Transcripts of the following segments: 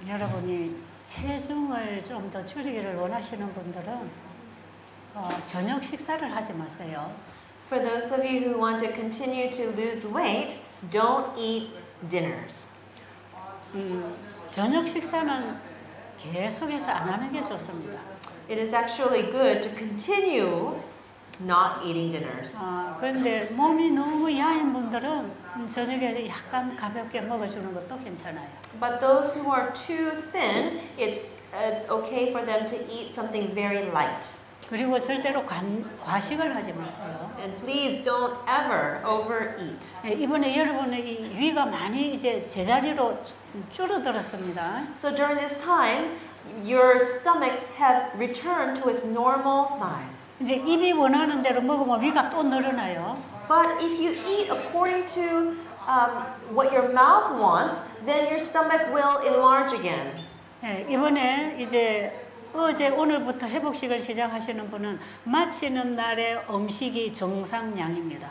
여러분이 체중을 좀 더 줄이기를 원하시는 분들은 저녁 식사를 하지 마세요. For those of you who want to continue to lose weight, don't eat dinners. 저녁 식사는 계속해서 안 하는 게 좋습니다. It is actually good to continue not eating dinners. 그런데 몸이 너무 야인 분들은 저녁에 약간 가볍게 먹어주는 것도 괜찮아요. But those who are too thin, it's okay for them to eat something very light. 그리고 절대로 과식을 하지 마세요. And please don't ever overeat. 이번에 여러분의 이 위가 많이 이제 제자리로 줄어들었습니다. So during this time, your stomachs have returned to its normal size. 이제 입이 원하는 대로 먹으면 위가 또 늘어나요. But if you eat according to what your mouth wants, then your stomach will enlarge again. 이번에 이제 어제 오늘부터 회복식을 시작하시는 분은 마치는 날의 음식이 정상량입니다.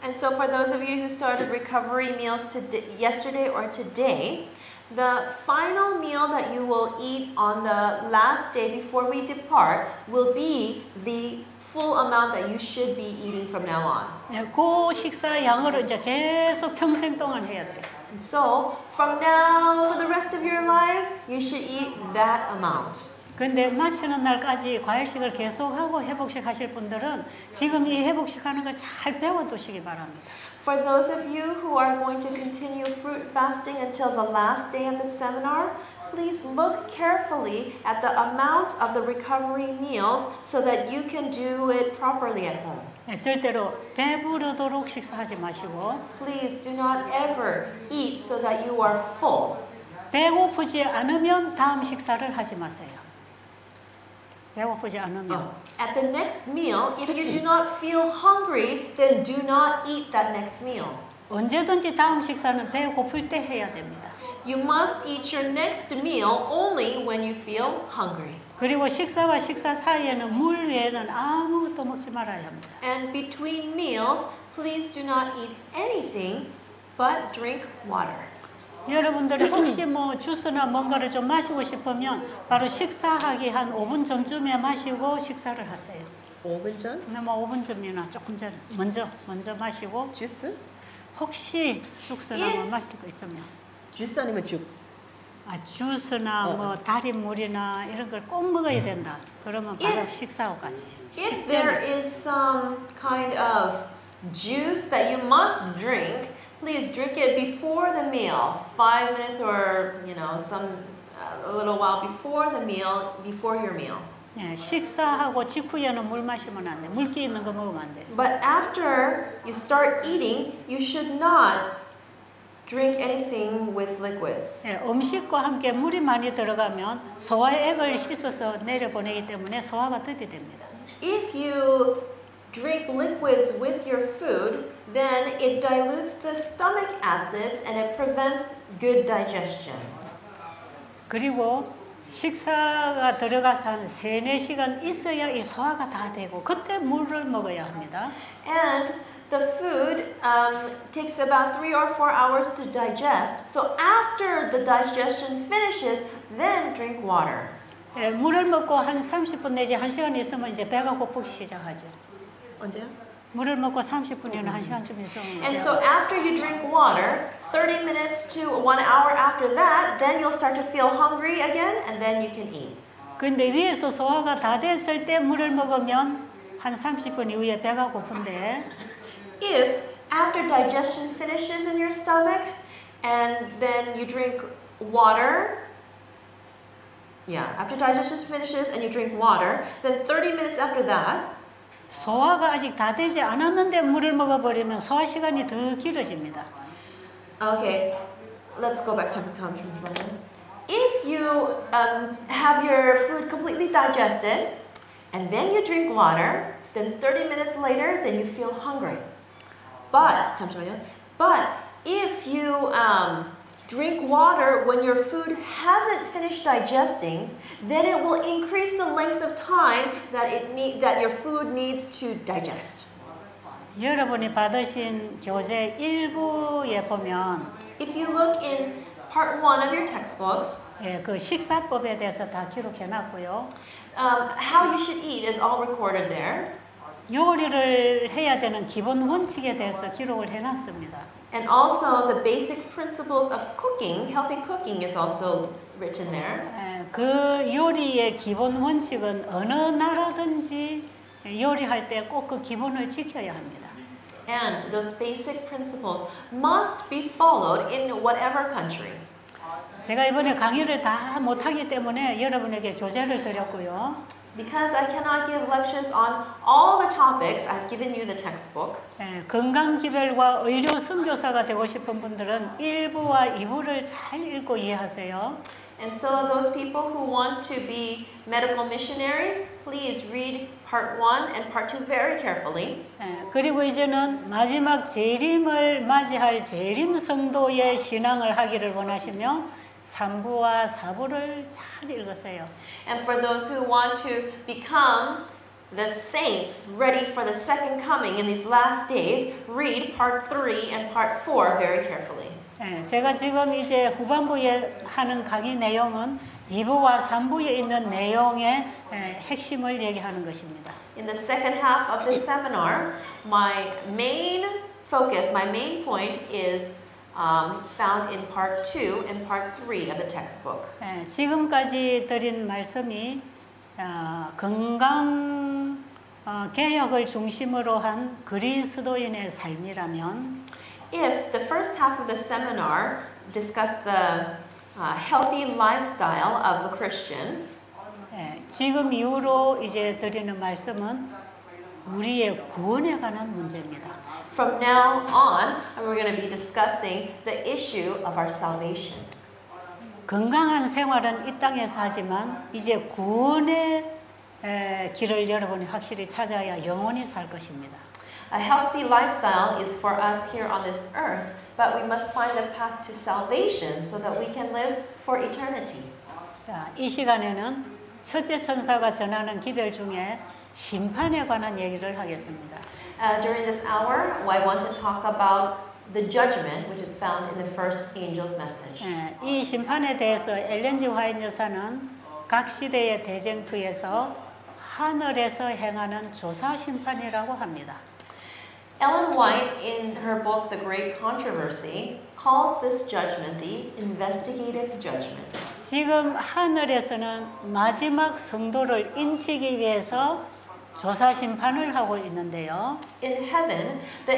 And so for those of you who started recovery meals yesterday or today, the final meal that you will eat on the last day before we depart will be the full amount that you should be eating from now on. 그 식사 양으로 이제 계속 평생 동안 해야 돼요. And so from now for the rest of your lives, you should eat that amount. 근데 마치는 날까지 과일식을 계속하고 회복식 하실 분들은 지금 이 회복식 하는 걸 잘 배워두시기 바랍니다. For those of you who are going to continue fruit fasting until the last day of the seminar, please look carefully at the amounts of the recovery meals so that you can do it properly at home. 절대로 배부르도록 식사하지 마시고 Please do not ever eat so that you are full. 배고프지 않으면 다음 식사를 하지 마세요. 배고프지 않으면 At the next meal, if you do not feel hungry, then do not eat that next meal. 언제든지 다음 식사는 배고플 때 해야 됩니다. You must eat your next meal only when you feel hungry. 그리고 식사와 식사 사이에는 물 외에는 아무것도 먹지 말아야 합니다. And between meals, please do not eat anything but drink water. 여러분들이 혹시 뭐 주스나 뭔가를 좀 마시고 싶으면 바로 식사하기 한 5분 전쯤에 마시고 식사를 하세요. 5분 전? 뭐 5분 전이나 조금 전 먼저 마시고 주스? 혹시 죽스나 뭐 마실 거 있으면 주스 아니면 죽? 주스나 뭐 달인물이나 이런 걸 꼭 먹어야 된다. 그러면 바로 식사하고 같이. If there is some kind of juice that you must drink, please drink it before the meal, 5 minutes or a little while before the meal, before your meal. 네, 식사하고 직후에는 물 마시면 안 돼. 물기 있는 거 먹으면 안 돼. But after you start eating, you should not drink anything with liquids. 네, 음식과 함께 물이 많이 들어가면 소화의 액을 씻어서 내려보내기 때문에 소화가 더디됩니다. If you drink liquids with your food, then it dilutes the stomach acids and it prevents good digestion. 그리고 식사가 들어가서 한 3-4시간 있어야 이 소화가 다 되고 그때 물을 먹어야 합니다. And the food takes about 3 or 4 hours to digest. So after the digestion finishes, then drink water. 예, 물을 먹고 한 30분 내지 1시간 있으면 이제 배가 고프기 시작하죠. 언제요? 물을 먹고 30분이나 1시간쯤 있으면 And so after you drink water, 30 minutes to 1 hour after that, then you'll start to feel hungry again and then you can eat. 근데 위에서 소화가 다 됐을 때 물을 먹으면 한 30분 이후에 배가 고픈데 If after digestion finishes in your stomach and then you drink water, after digestion finishes and you drink water, then 30 minutes after that, 소화가 아직 다 되지 않았는데 물을 먹어버리면 소화 시간이 더 길어집니다. Okay, let's go back to the time. If you have your food completely digested and then you drink water, then 30 minutes later, then you feel hungry. But if you drink water when your food hasn't finished digesting, then it will increase the length of time that your food needs to digest. 여러분이 받으신 교재 1부에 보면 If you look in part 1 of your textbooks. 예, 그 식사법에 대해서 다 기록해놨고요. How you should eat is all recorded there. 요리를 해야 되는 기본 원칙에 대해서 기록을 해놨습니다. And also the basic principles of cooking, healthy cooking is also written there. 예, 그 요리의 기본 원칙은 어느 나라든지 요리할 때 꼭 그 기본을 지켜야 합니다. And those basic principles must be followed in whatever country. 제가 이번에 강의를 다 못하기 때문에 여러분에게 교재를 드렸고요. Because I cannot give lectures on all the topics, I've given you the textbook. 예, 건강기별과 의료 선교사가 되고 싶은 분들은 1부와 2부를 잘 읽고 이해하세요. And so those people who want to be medical missionaries, please read part 1 and part 2 very carefully. 예, 그리고 이제는 마지막 재림을 맞이할 재림 성도의 신앙을 하기를 원하시며 3부와 4부를 잘 읽으세요. And for those who want to become the saints ready for the second coming in these last days, read part 3 and part 4 very carefully. 예, 제가 지금 이제 후반부에 하는 강의 내용은 2부와 3부에 있는 내용의 핵심을 얘기하는 것입니다. In the second half of this seminar, my main focus, my main point is found in part 2 and part 3 of the textbook. 예, 지금까지 드린 말씀이 건강 개혁을 중심으로 한 그리스도인의 삶이라면 If the first half of the seminar discussed the healthy lifestyle of a Christian, 예, 지금 이후로 이제 드리는 말씀은 우리의 구원에 관한 문제입니다. from now on, we're going to be discussing the issue of our salvation. 건강한 생활은 이 땅에서 하지만 이제 구원의 길을 여러분이 확실히 찾아야 영원히 살 것입니다. A healthy lifestyle is for us here on this earth, but we must find the path to salvation so that we can live for eternity. 자, 이 시간에는 첫째 천사가 전하는 기별 중에 심판에 관한 얘기를 하겠습니다. During this hour, I want to talk about the judgment which is found in the first angel's message. 이 심판에 대해서 엘렌 G. 화이트 여사는 각 시대의 대쟁투에서 하늘에서 행하는 조사 심판이라고 합니다. Ellen White, in her book The Great Controversy, calls this judgment the investigative judgment. 지금 하늘에서는 마지막 성도를 인치기 위해서 조사 심판을 하고 있는데요. In heaven, the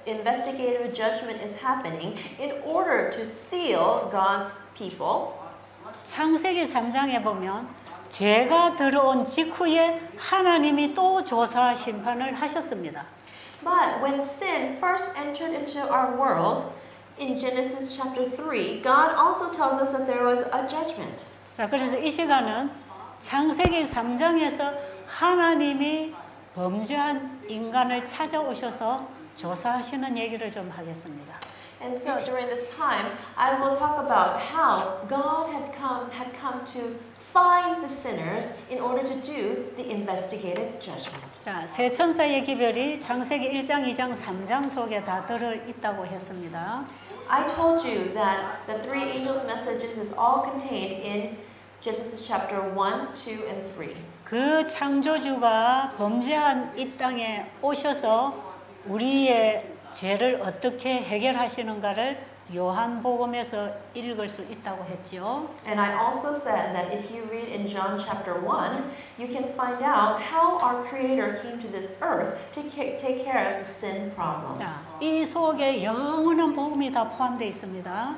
investigative judgment is happening in order to seal God's people. 창세기 3장에 보면 죄가 들어온 직후에 하나님이 또 조사 심판을 하셨습니다. But when sin first entered into our world, in Genesis chapter 3, God also tells us that there was a judgment. 자, 그래서 이 시간은 창세기 3장에서 하나님이 범죄한 인간을 찾아오셔서 조사하시는 얘기를 좀 하겠습니다. And so during this time, I will talk about how God had come to find the sinners in order to do the investigative judgment. 자, 세 천사의 기별이 창세기 1장, 2장, 3장 속에 다 들어 있다고 했습니다. I told you that the three angels' messages is all contained in Genesis chapter 1, 2, and 3. 그 창조주가 범죄한 이 땅에 오셔서 우리의 죄를 어떻게 해결하시는가를 요한복음에서 읽을 수 있다고 했지요. And I also said that if you read in John chapter 1, you can find out how our Creator came to this earth to take care of the sin problem. 자, 이 속에 영원한 복음이 다 포함되어 있습니다.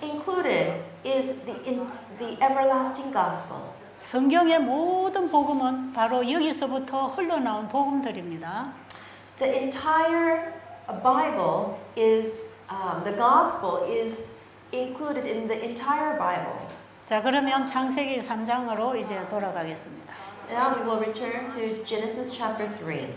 Included is the everlasting gospel. 성경의 모든 복음은 바로 여기서부터 흘러나온 복음들입니다. The entire Bible is the gospel is included in the entire Bible. 자, 그러면 창세기 3장으로 이제 돌아가겠습니다. Now we will return to Genesis chapter 3.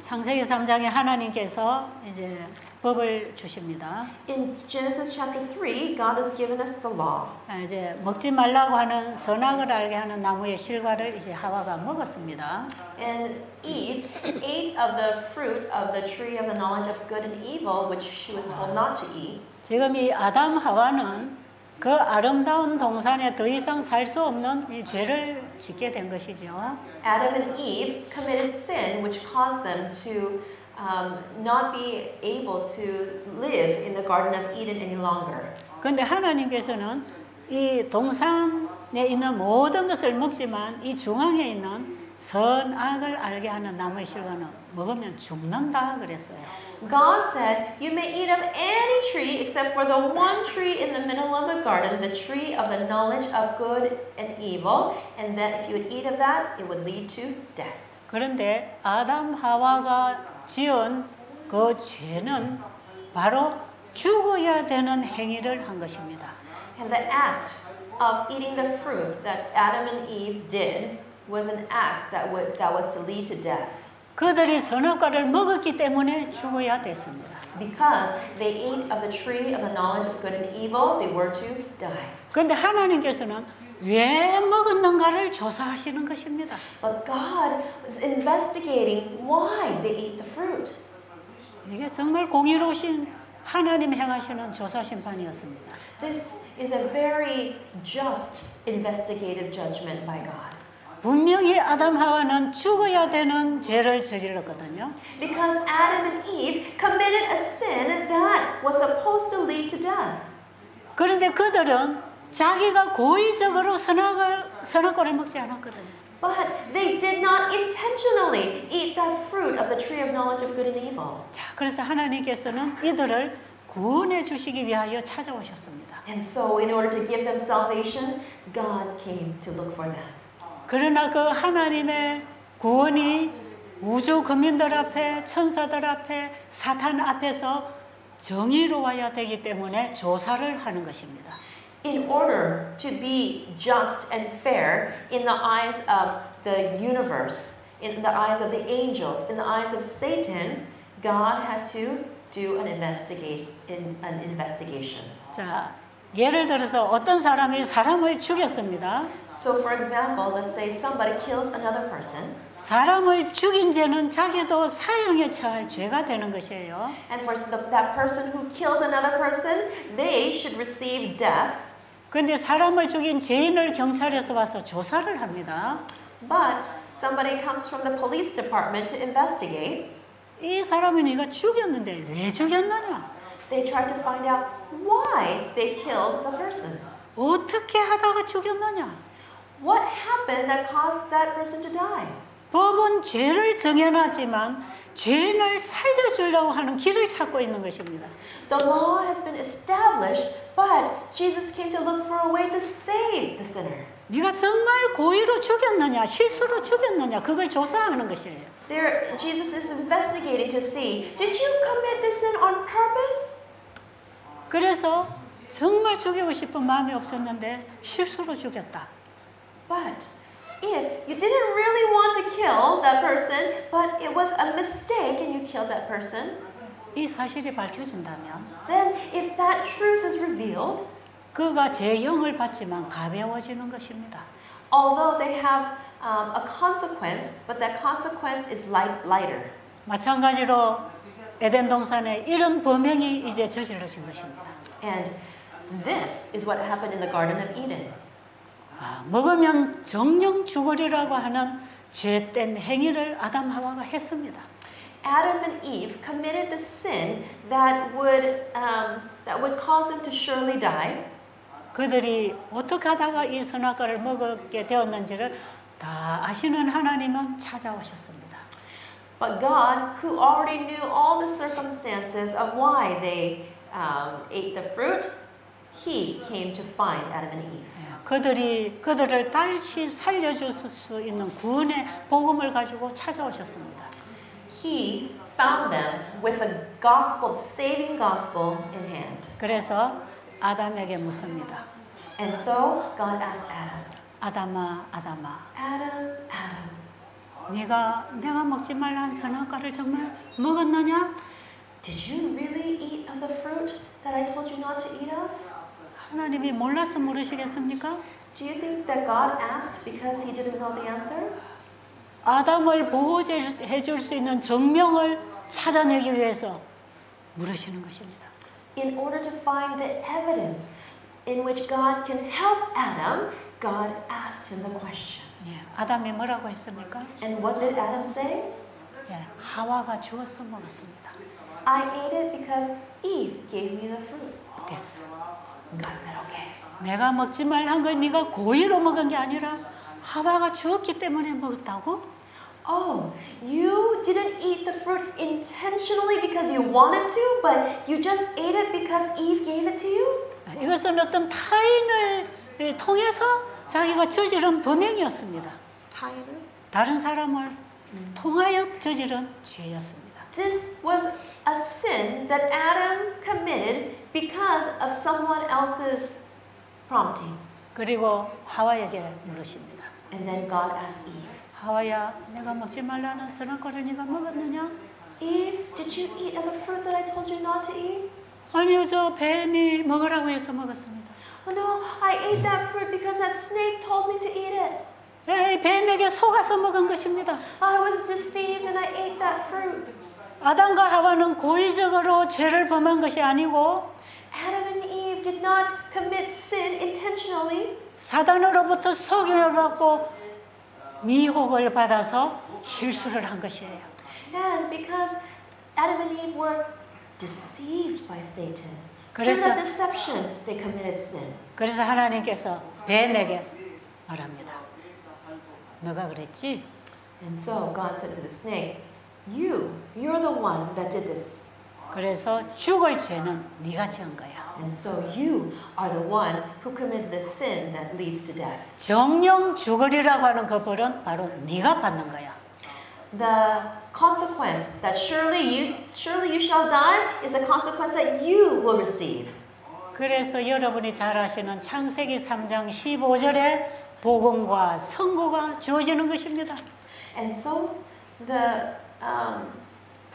창세기 3장에 하나님께서 이제 법을 주십니다. In Genesis chapter 3, God has given us the law. 이제 먹지 말라고 하는 선악을 알게 하는 나무의 실과를 이제 하와가 먹었습니다. And Eve ate of the fruit of the tree of the knowledge of good and evil, which she was told not to eat. 지금 이 아담 하와는 그 아름다운 동산에 더 이상 살 수 없는 이 죄를 짓게 된 것이죠. Adam and Eve committed sin, which caused them to not be able to live in the Garden of Eden any longer. 그런데 하나님께서는 이 동산에 있는 모든 것을 먹지만 이 중앙에 있는 선악을 알게 하는 나무의 실과는 먹으면 죽는다 그랬어요. God said, you may eat of any tree except for the one tree in the middle of the garden, the tree of the knowledge of good and evil, and that if you would eat of that, it would lead to death. 그런데 아담 하와가 지은 그 죄는 바로 죽어야 되는 행위를 한 것입니다. And the act of eating the fruit that Adam and Eve did was an act that was to lead to death. 그들이 선악과를 먹었기 때문에 죽어야 됐습니다. Because they ate of the tree of the knowledge of good and evil, they were to die. 그런데 하나님께서는 왜 먹었는가를 조사하시는 것입니다. But God was investigating why they ate the fruit. 이게 정말 공의로우신 하나님 행하시는 조사 심판이었습니다. This is a very just investigative judgment by God. 분명히 아담 하와는 죽어야 되는 죄를 저질렀거든요. Because Adam and Eve committed a sin that was supposed to lead to death. 그런데 그들은 자기가 고의적으로 선악과를 먹지 않았거든요. But they did not intentionally eat that fruit of the tree of knowledge of good and evil. 자, 그래서 하나님께서는 이들을 구원해 주시기 위하여 찾아오셨습니다. And so in order to give them salvation, God came to look for them. 그러나 그 하나님의 구원이 우주 거민들 앞에, 천사들 앞에, 사탄 앞에서 정의로워야 되기 때문에 조사를 하는 것입니다. In order to be just and fair in the eyes of the universe, in the eyes of the angels, in the eyes of Satan, God had to do an investigation. 자, 예를 들어서 어떤 사람이 사람을 죽였습니다. So for example, let's say somebody kills another person. 사람을 죽인 죄는 자기도 사형에 처할 죄가 되는 것이에요. And for that person who killed another person, they should receive death. 그런데 사람을 죽인 죄인을 경찰에서 와서 조사를 합니다. But somebody comes from the police department to investigate. 이 사람이 네가 죽였는데 왜 죽였느냐? They tried to find out why they killed the person. 어떻게 하다가 죽였느냐? What happened that caused that person to die? 법은 죄를 정해놨지만 죄인을 살려주려고 하는 길을 찾고 있는 것입니다. The law has been established, but Jesus came to look for a way to save the sinner. 네가 정말 고의로 죽였느냐, 실수로 죽였느냐, 그걸 조사하는 것이에요. There, Jesus is investigating to see, did you commit this sin on purpose? 그래서 정말 죽이고 싶은 마음이 없었는데 실수로 죽였다. But if you didn't really want to kill that person, but it was a mistake and you killed that person, 이 사실이 밝혀진다면 then if that truth is revealed, 그가 죄형을 받지만 가벼워지는 것입니다. although they have a consequence, but that consequence is lighter. 마찬가지로 에덴 동산에 이런 범행이 이제 저질러진 것입니다. And this is what happened in the Garden of Eden. 먹으면 정령 죽으리라고 하는 죄된 행위를 아담 하와가 했습니다. Adam and Eve committed the sin that would cause them to surely die. 그들이 어떻게 하다가 이 선악과를 먹게 되었는지를 다 아시는 하나님은 찾아오셨습니다. But God, who already knew all the circumstances of why they ate the fruit, He came to find Adam and Eve. 그들을 다시 살려줄 수 있는 구원의 복음을 가지고 찾아오셨습니다. He found them with the gospel, the saving gospel in hand. 그래서 아담에게 묻습니다. And so God asked Adam, 아담아, Adam, 네가 내가 먹지 말라 한 선악과를 정말 먹었느냐? did you really eat of the fruit that I told you not to eat of? 하나님이 몰라서 물으시겠습니까? Do you think that God asked because He didn't know the answer? 아담을 보호해 줄 수 있는 정명을 찾아내기 위해서 물으시는 것입니다. In order to find the evidence in which God can help Adam, God asked him the question. 예, 아담이 뭐라고 했습니까? And what did Adam say? 예, 하와가 주어서 먹었습니다. I ate it because Eve gave me the fruit. 됐어. God said, okay. 내가 먹지 말란 걸 네가 고의로 먹은 게 아니라 하와가 주었기 때문에 먹었다고? Oh, you didn't eat the fruit intentionally because you wanted to, but you just ate it because Eve gave it to you? 이것은 어떤 타인을 통해서 자기가 저지른 범행이었습니다. 타인을? 다른 사람을 통하여 저지른 죄였습니다. This was a sin that Adam committed because of someone else's prompting. 그리고 하와에게 물으십니다. And then God asked Eve, 하와야, 내가 먹지 말라는 선악과를 네가 먹었느냐? Eve, did you eat of the fruit that I told you not to eat? 아니요, 저 뱀이 먹으라고 해서 먹었습니다. Oh no, I ate that fruit because that snake told me to eat it. 예, 뱀에게 속아서 먹은 것입니다. I was deceived and I ate that fruit. 아담과 하와는 고의적으로 죄를 범한 것이 아니고 Adam and Eve did not commit sin intentionally. 사단으로부터 속임을 받고 미혹을 받아서 실수를 한 것이에요. And because Adam and Eve were deceived by Satan, through 그래서- that deception, they committed sin. 그래서 하나님께서 뱀에게 말합니다. 너가 그랬지? And so God said to the snake, you're the one that did this. 그래서 죽을 죄는 네가 지은 거야. And so you are the one who committed the sin that leads to death. 정령 죽으리라고 하는 그 벌은 바로 네가 받는 거야. The consequence that surely you shall die is a consequence that you will receive. 그래서 여러분이 잘 아시는 창세기 3장 15절에 복음과 선고가 주어지는 것입니다. And so the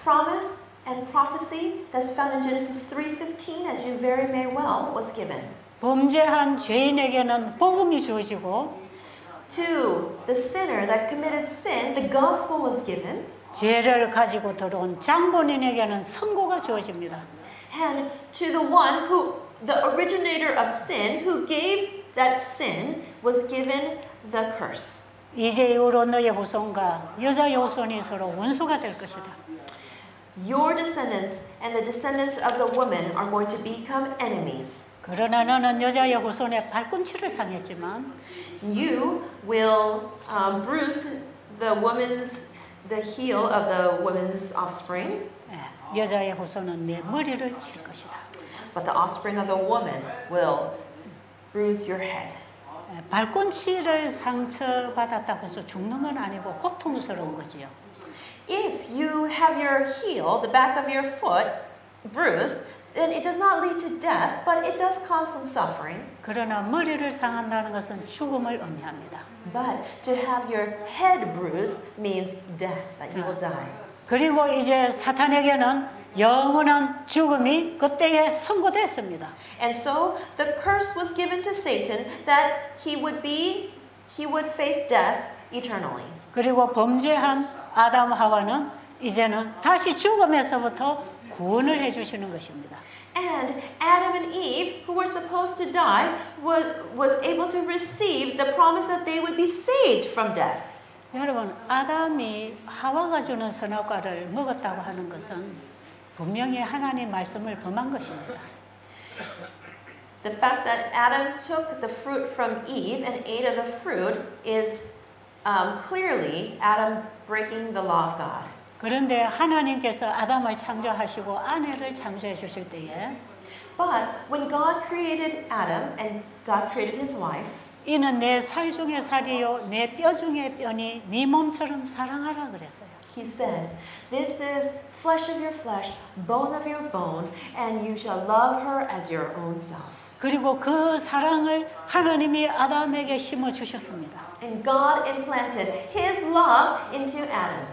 promise and prophecy that's found in Genesis 3:15, as you very may well, was given. 범죄한 죄인에게는 복음이 주어지고 To the sinner that committed sin, the gospel was given. 죄를 가지고 들어온 장본인에게는 선고가 주어집니다. And to the one who, the originator of sin, who gave that sin, was given the curse. 이제 이후로 너의 후손과 여자의 후손이 서로 원수가 될 것이다. Your descendants and the descendants of the woman are going to become enemies. 그러나 너는 여자의 후손의 발꿈치를 상했지만 You will bruise the heel of the woman's offspring, 여자의 후손은 내 머리를 칠 것이다. but the offspring of the woman will bruise your head. 발꿈치를 상처받았다고 해서 죽는 건 아니고 고통스러운 거지요. If you have your heel, the back of your foot, bruised, then it does not lead to death, but it does cause some suffering. 그러나 머리를 상한다는 것은 죽음을 의미합니다. But to have your head bruised means death, that you will die. 그리고 이제 사탄에게는 영원한 죽음이 그때에 선고됐습니다. And so the curse was given to Satan that he would face death eternally. 그리고 범죄한 아담 하와는 이제는 다시 죽음에서부터 구원을 해주시는 것입니다. And Adam and Eve, who were supposed to die, was able to receive the promise that they would be saved from death. 여러분, 아담이 하와가 주는 선악과를 먹었다고 하는 것은 분명히 하나님 말씀을 범한 것입니다. The fact that Adam took the fruit from Eve and ate of the fruit is clearly Adam breaking the law of God. 그런데 하나님께서 아담을 창조하시고 아내를 창조해 주실 때에 But when God created Adam and God created his wife, 이는 내 살 중에 살이요 내 뼈 중에 뼈니 네 몸처럼 사랑하라 그랬어요. he said, "This is flesh of your flesh, bone of your bone, and you shall love her as your own self." 그리고 그 사랑을 하나님이 아담에게 심어 주셨습니다. And God implanted his love into Adam.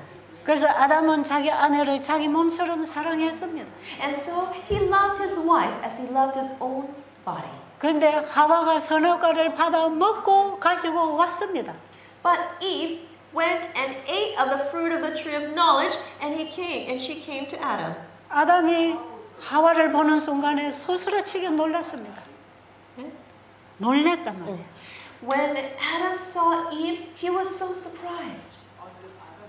그래서 아담은 자기 아내를 자기 몸처럼 사랑했습니다. And so he loved his wife as he loved his own body. 그런데 하와가 선악과를 받아 먹고 가지고 왔습니다. But Eve went and ate of the fruit of the tree of knowledge, and she came to Adam. 아담이 하와를 보는 순간에 소스라치게 놀랐습니다. 놀랬단 말이에요. When Adam saw Eve, he was so surprised.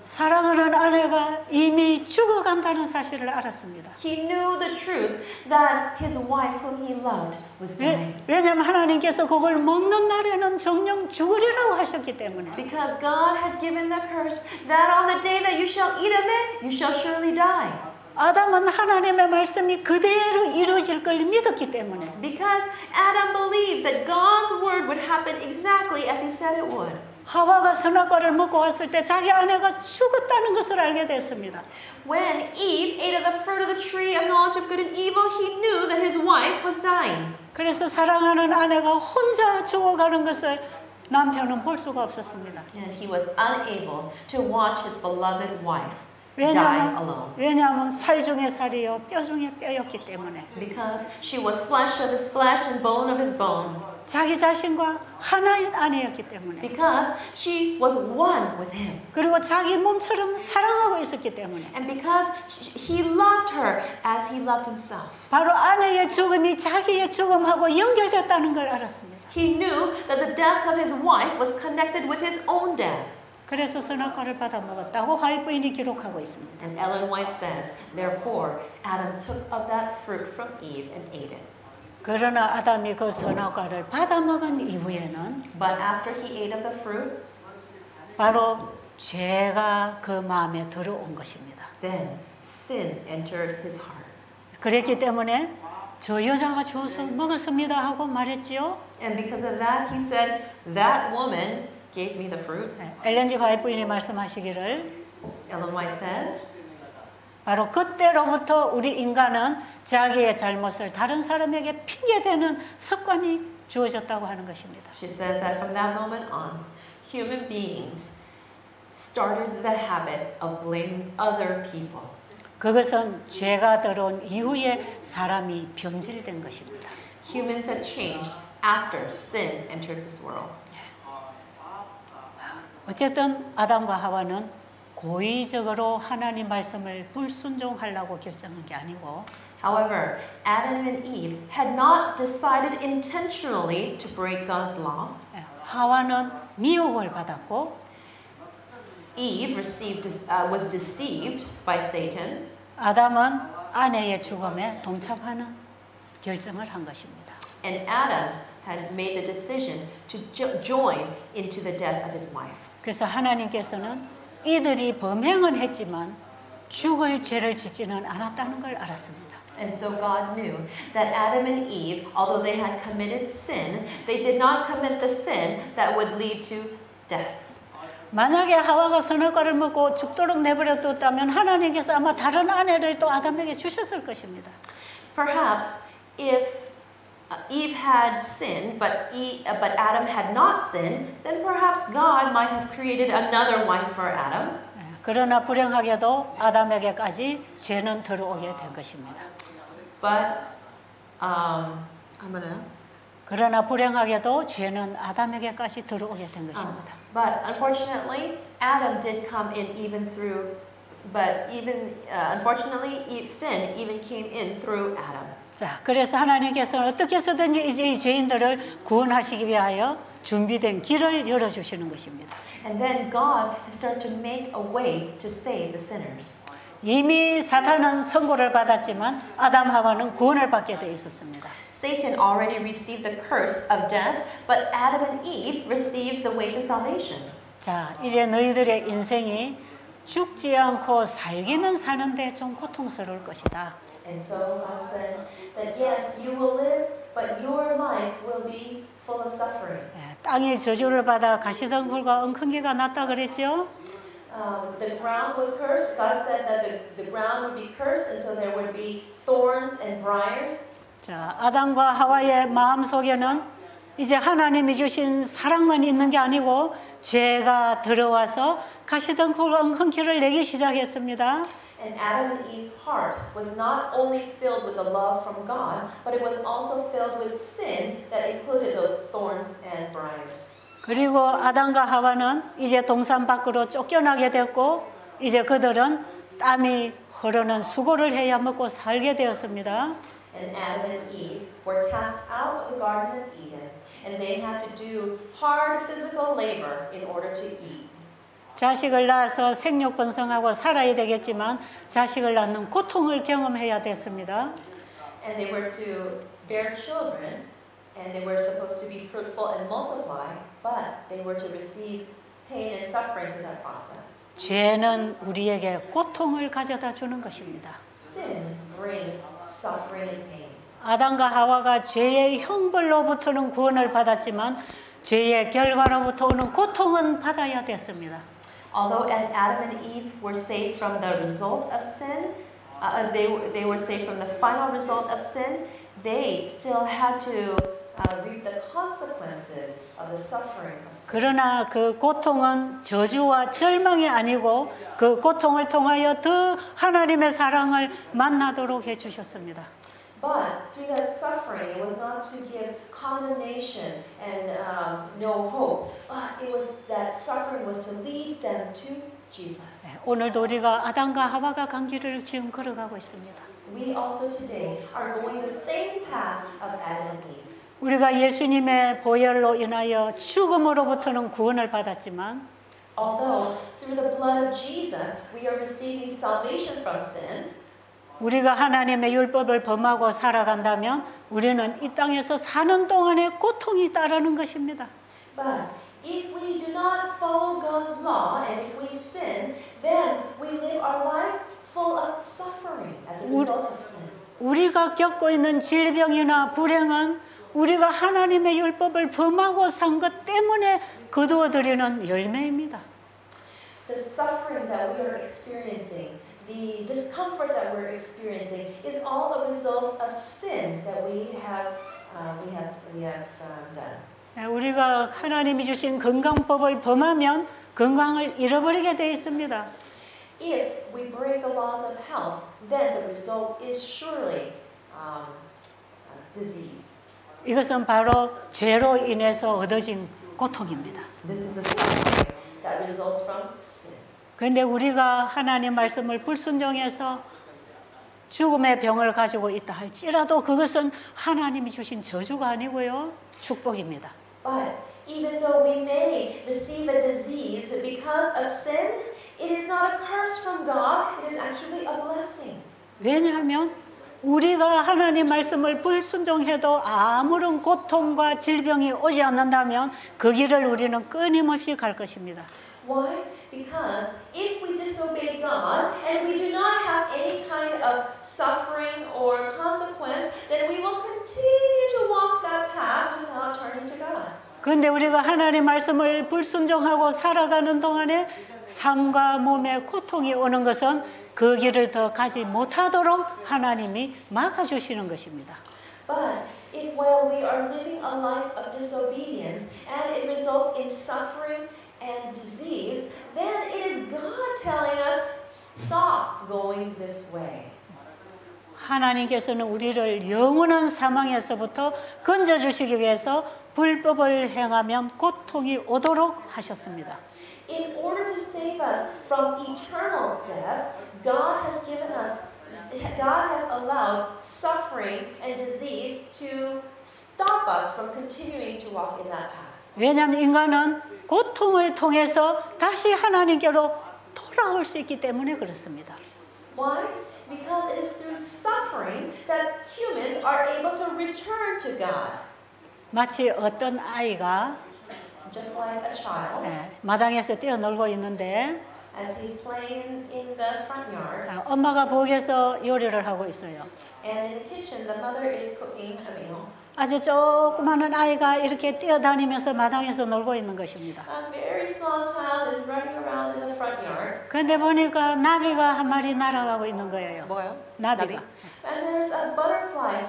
사랑하는 아내가 이미 죽어간다는 사실을 알았습니다. He knew the truth that his wife, whom he loved, was dying. 왜냐하면 하나님께서 그걸 먹는 날에는 정령 죽으리라고 하셨기 때문에. Because God had given the curse that on the day that you shall eat of it, you shall surely die. 아담은 하나님의 말씀이 그대로 이루어질 걸 믿었기 때문에. Because Adam believed that God's word would happen exactly as he said it would. 하와가 선악과를 먹고 왔을 때 자기 아내가 죽었다는 것을 알게 됐습니다. When Eve ate of the fruit of the tree of knowledge of good and evil, he knew that his wife was dying. 그래서 사랑하는 아내가 혼자 죽어가는 것을 남편은 볼 수가 없었습니다. And he was unable to watch his beloved wife die alone. 왜냐하면 살 중에 살이요 뼈 중에 뼈였기 때문에. Because she was flesh of his flesh and bone of his bone. 자기 자신과 하나인 아내였기 때문에. Because she was one with him. 그리고 자기 몸처럼 사랑하고 있었기 때문에. And because he loved her as he loved himself. 바로 아내의 죽음이 자기의 죽음하고 연결됐다는 걸 알았습니다. He knew that the death of his wife was connected with his own death. 그래서 선악과를 받아 먹었다고 화이트 부인이 기록하고 있습니다. And Ellen White says, therefore, Adam took of that fruit from Eve and ate it. 그러나 아담이 그 선악과를 받아 먹은 이후에는 But after he ate of the fruit, 바로 죄가 그 마음에 들어온 것입니다. then sin entered his heart. 그랬기 때문에 저 여자가 주어서 먹었습니다 하고 말했지요. And because of that, he said, that woman gave me the fruit. 엘렌 G. 화이트 부인이 말씀하시기를 Ellen White says, 바로 그때로부터 우리 인간은 자기의 잘못을 다른 사람에게 핑계대는 습관이 주어졌다고 하는 것입니다. she says that from that moment on, human beings started the habit of blaming other people. 그것은 죄가 들어온 이후에 사람이 변질된 것입니다. Humans had changed after sin entered this world. 어쨌든 아담과 하와는 고의적으로 하나님 말씀을 불순종하려고 결정한 게 아니고 However, Adam and Eve had not decided intentionally to break God's law. 하와는 미혹을 받았고 Eve was deceived by Satan. 아담은 아내의 죽음에 동참하는 결정을 한 것입니다. And Adam had made the decision to join into the death of his wife. 그래서 하나님께서는 이들이 범행은 했지만 죽을 죄를 짓지는 않았다는 걸 알았습니다. And so God knew that Adam and Eve, although they had committed sin, they did not commit the sin that would lead to death. 만약에 하와가 선악과를 먹고 죽도록 내버려뒀다면 하나님께서 아마 다른 아내를 또 아담에게 주셨을 것입니다. Perhaps if Eve had sinned, but Adam had not sinned, then perhaps God might have created another wife for Adam. 그러나 불행하게도 아담에게까지 죄는 들어오게 된 것입니다. 그러나 불행하게도 죄는 아담에게까지 들어오게 된 것입니다. But unfortunately, Adam did come in even through. Unfortunately, sin even came in through Adam. 자, 그래서 하나님께서는 어떻게 해서든지 이제 이 죄인들을 구원하시기 위하여 준비된 길을 열어주시는 것입니다. And then God has started to make a way to save the sinners. 이미 사탄은 선고를 받았지만 아담 하와는 구원을 받게 돼 있었습니다. Satan already received the curse of death, but Adam and Eve received the way to salvation. 자, 이제 너희들의 인생이 죽지 않고 살기는 사는데 좀 고통스러울 것이다. And so God said that yes, you will live, but your life will be full of suffering. 땅이 저주를 받아 가시덩굴과 엉겅퀴가 났다 그랬죠? The ground was cursed. God said that the ground would be cursed, and so there would be thorns and briars. 자, 아담과 하와의 마음 속에는 이제 하나님이 주신 사랑만 있는 게 아니고 죄가 들어와서 가시덩굴 엉겅퀴를 내기 시작했습니다. And Adam and Eve's heart was not only filled with the love from God, but it was also filled with sin that included those thorns and briars. 그리고 아담과 하와는 이제 동산 밖으로 쫓겨나게 됐고 이제 그들은 땀이 흐르는 수고를 해야 먹고 살게 되었습니다. And Adam and Eve were cast out of the Garden of Eden, and they had to do hard physical labor in order to eat. 자식을 낳아서 생육 번성하고 살아야 되겠지만 자식을 낳는 고통을 경험해야 됐습니다. And they were to bear children, and they were supposed to be fruitful and multiply, but they were to receive pain and suffering through that process. 죄는 우리에게 고통을 가져다 주는 것입니다. Sin brings suffering and pain. 아담과 하와가 죄의 형벌로부터는 구원을 받았지만 죄의 결과로부터 오는 고통은 받아야 됐습니다. Although Adam and Eve were saved from the result of sin, they were saved from the final result of sin, they still had to reap the consequences of the suffering of sin. 그러나 그 고통은 저주와 절망이 아니고 그 고통을 통하여 더 하나님의 사랑을 만나도록 해주셨습니다. But through that suffering, it was not to give condemnation and no hope. But it was that suffering was to lead them to Jesus. 오늘도 우리가 아담과 하와가 간 길을 지금 걸어가고 있습니다. We also today are going the same path of Adam and Eve. 우리가 예수님의 보혈로 인하여 죽음으로부터는 구원을 받았지만 Although through the blood of Jesus we are receiving salvation from sin, 우리가 하나님의 율법을 범하고 살아간다면 우리는 이 땅에서 사는 동안에 고통이 따르는 것입니다. but if we do not follow God's law and if we sin, then we live our life full of suffering as a result of sin. 우리가 겪고 있는 질병이나 불행은 우리가 하나님의 율법을 범하고 산 것 때문에 거두어들이는 열매입니다. The suffering that we are experiencing, the discomfort that we're experiencing, is all a result of sin that we have done. 우리가 하나님이 주신 건강법을 범하면 건강을 잃어버리게 되어 있습니다. If we break the laws of health, then the result is surely disease. 이것은 바로 죄로 인해서 얻어진 고통입니다. This is a suffering that results from sin. 그런데 우리가 하나님 말씀을 불순종해서 죽음의 병을 가지고 있다 할지라도 그것은 하나님이 주신 저주가 아니고요, 축복입니다. But even though we may receive a disease because of sin, it is not a curse from God, it is actually a blessing. 왜냐하면 우리가 하나님 말씀을 불순종해도 아무런 고통과 질병이 오지 않는다면 그 길을 우리는 끊임없이 갈 것입니다. Why? Because if we disobey God and we do not have any kind of suffering or consequence, then we will continue to walk that path without turning to God. 그런데 우리가 하나님 말씀을 불순종하고 살아가는 동안에 삶과 몸에 고통이 오는 것은 그 길을 더 가지 못하도록 하나님이 막아주시는 것입니다. But if while we are living a life of disobedience and it results in suffering and disease, then it is God telling us, stop going this way. 하나님께서는 우리를 영원한 사망에서부터 건져주시기 위해서 불법을 행하면 고통이 오도록 하셨습니다. In order to save us from eternal death, God has allowed suffering and disease to stop us from continuing to walk in that path. 왜냐하면 인간은 고통을 통해서 다시 하나님께로 돌아올 수 있기 때문에 그렇습니다. Why? Because it is through suffering that humans are able to return to God. 마치 어떤 아이가 Just like a child, 마당에서 뛰어놀고 있는데 as he's playing in the front yard, 엄마가 부엌에서 요리를 하고 있어요. and in the kitchen, the mother is cooking a meal. 아주 조그마한 아이가 이렇게 뛰어다니면서 마당에서 놀고 있는 것입니다. A very small child is running around in the front yard. 그런데 보니까 나비가 한 마리 날아가고 있는 거예요. 뭐요? 나비가. And there's a butterfly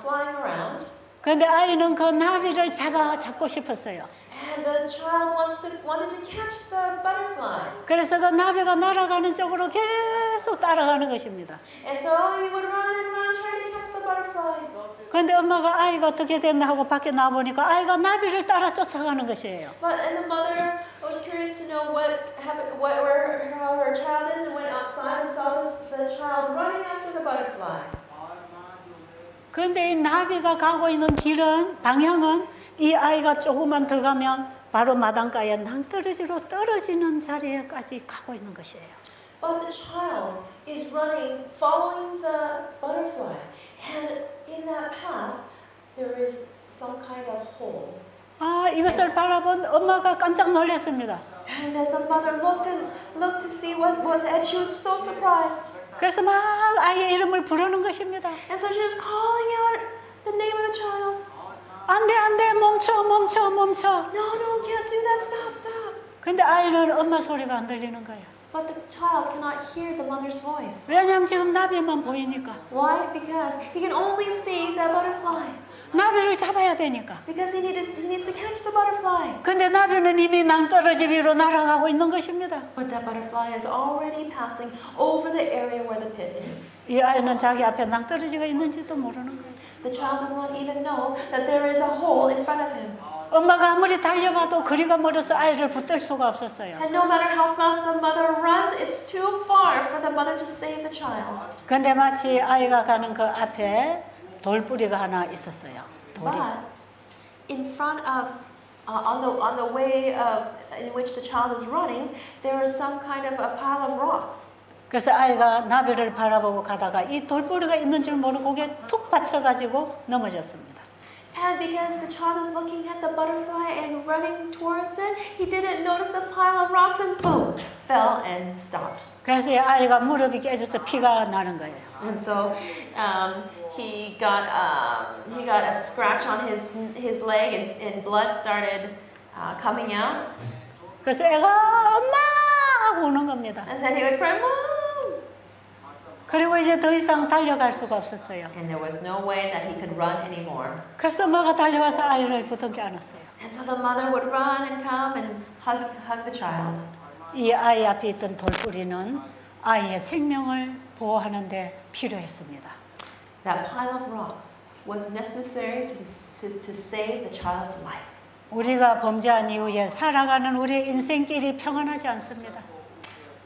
flying around. 그런데 아이는 그 나비를 잡고 싶었어요. And the child wanted to catch the butterfly. 그래서 그 나비가 날아가는 쪽으로 계속 따라가는 것입니다. And so he would run and run trying to catch the butterfly. 그런데 엄마가 아이가 어떻게 됐나 하고 밖에 나보니까 아이가 나비를 따라 쫓아가는 것이에요. And the mother was curious to know what happened, how her child is, and went outside and saw the child running after the butterfly. 그런데 이 나비가 가고 있는 방향은 이 아이가 조금만 더 가면 바로 마당가에 낭떠러지로 떨어지는 자리에까지 가고 있는 것이에요. But the child is running, following the butterfly, and in that path there is some kind of hole. 이것을 바라본 엄마가 깜짝 놀랐습니다. And as the mother looked to see what was it, she was so surprised. 그래서 막 아이의 이름을 부르는 것입니다. And so she was calling out the name of the child. 안 돼, 멈춰. No, can't do that. Stop. 근데 아이는 엄마 소리가 안 들리는 거예요. But the child cannot hear the mother's voice. 왜냐하면 지금 나비만 보이니까. Why? Because he can only see the butterfly. 나비를 잡아야 되니까. Because he needs to catch the butterfly. 근데 나비는 이미 낭떠러지 위로 날아가고 있는 것입니다. But that butterfly is already passing over the area where the pit is. 이 아이는 자기 앞에 낭떠러지가 있는지도 모르는 거예요. The child does not even know that there is a hole in front of him. 엄마가 아무리 달려봐도 거리가 멀어서 아이를 붙들 수가 없었어요. And no matter how fast the mother runs, it's too far for the mother to save the child. 근데 마치 아이가 가는 그 앞에 돌뿌리가 하나 있었어요. 돌이. But in front of, on the way of in which the child is running, there is some kind of a pile of rocks. 그래서 아이가 나비를 바라보고 가다가 이 돌뿌리가 있는 줄 모르고 거기에 툭 받쳐가지고 넘어졌습니다. And because the child is looking at the butterfly and running towards it, he didn't notice the pile of rocks and boom, fell and stopped. 그래서 이 아이가 무릎이 깨져서 피가 나는 거예요. And so he got a scratch on his leg and blood started coming out. 그래서 애가 엄마 하고 우는 겁니다. And then he would cry, Mom! 그리고 이제 더 이상 달려갈 수가 없었어요. And there was no way that he could run anymore. 그래서 엄마가 달려와서 아이를 부둥켜 안았어요. And so the mother would run and come and hug the child. 이 아이 앞에 있던 돌뿌리는 아이의 생명을 보호하는 데 필요했습니다. That pile of rocks was necessary to save the child's life. 우리가 범죄한 이후에 살아가는 우리의 인생길이 평안하지 않습니다.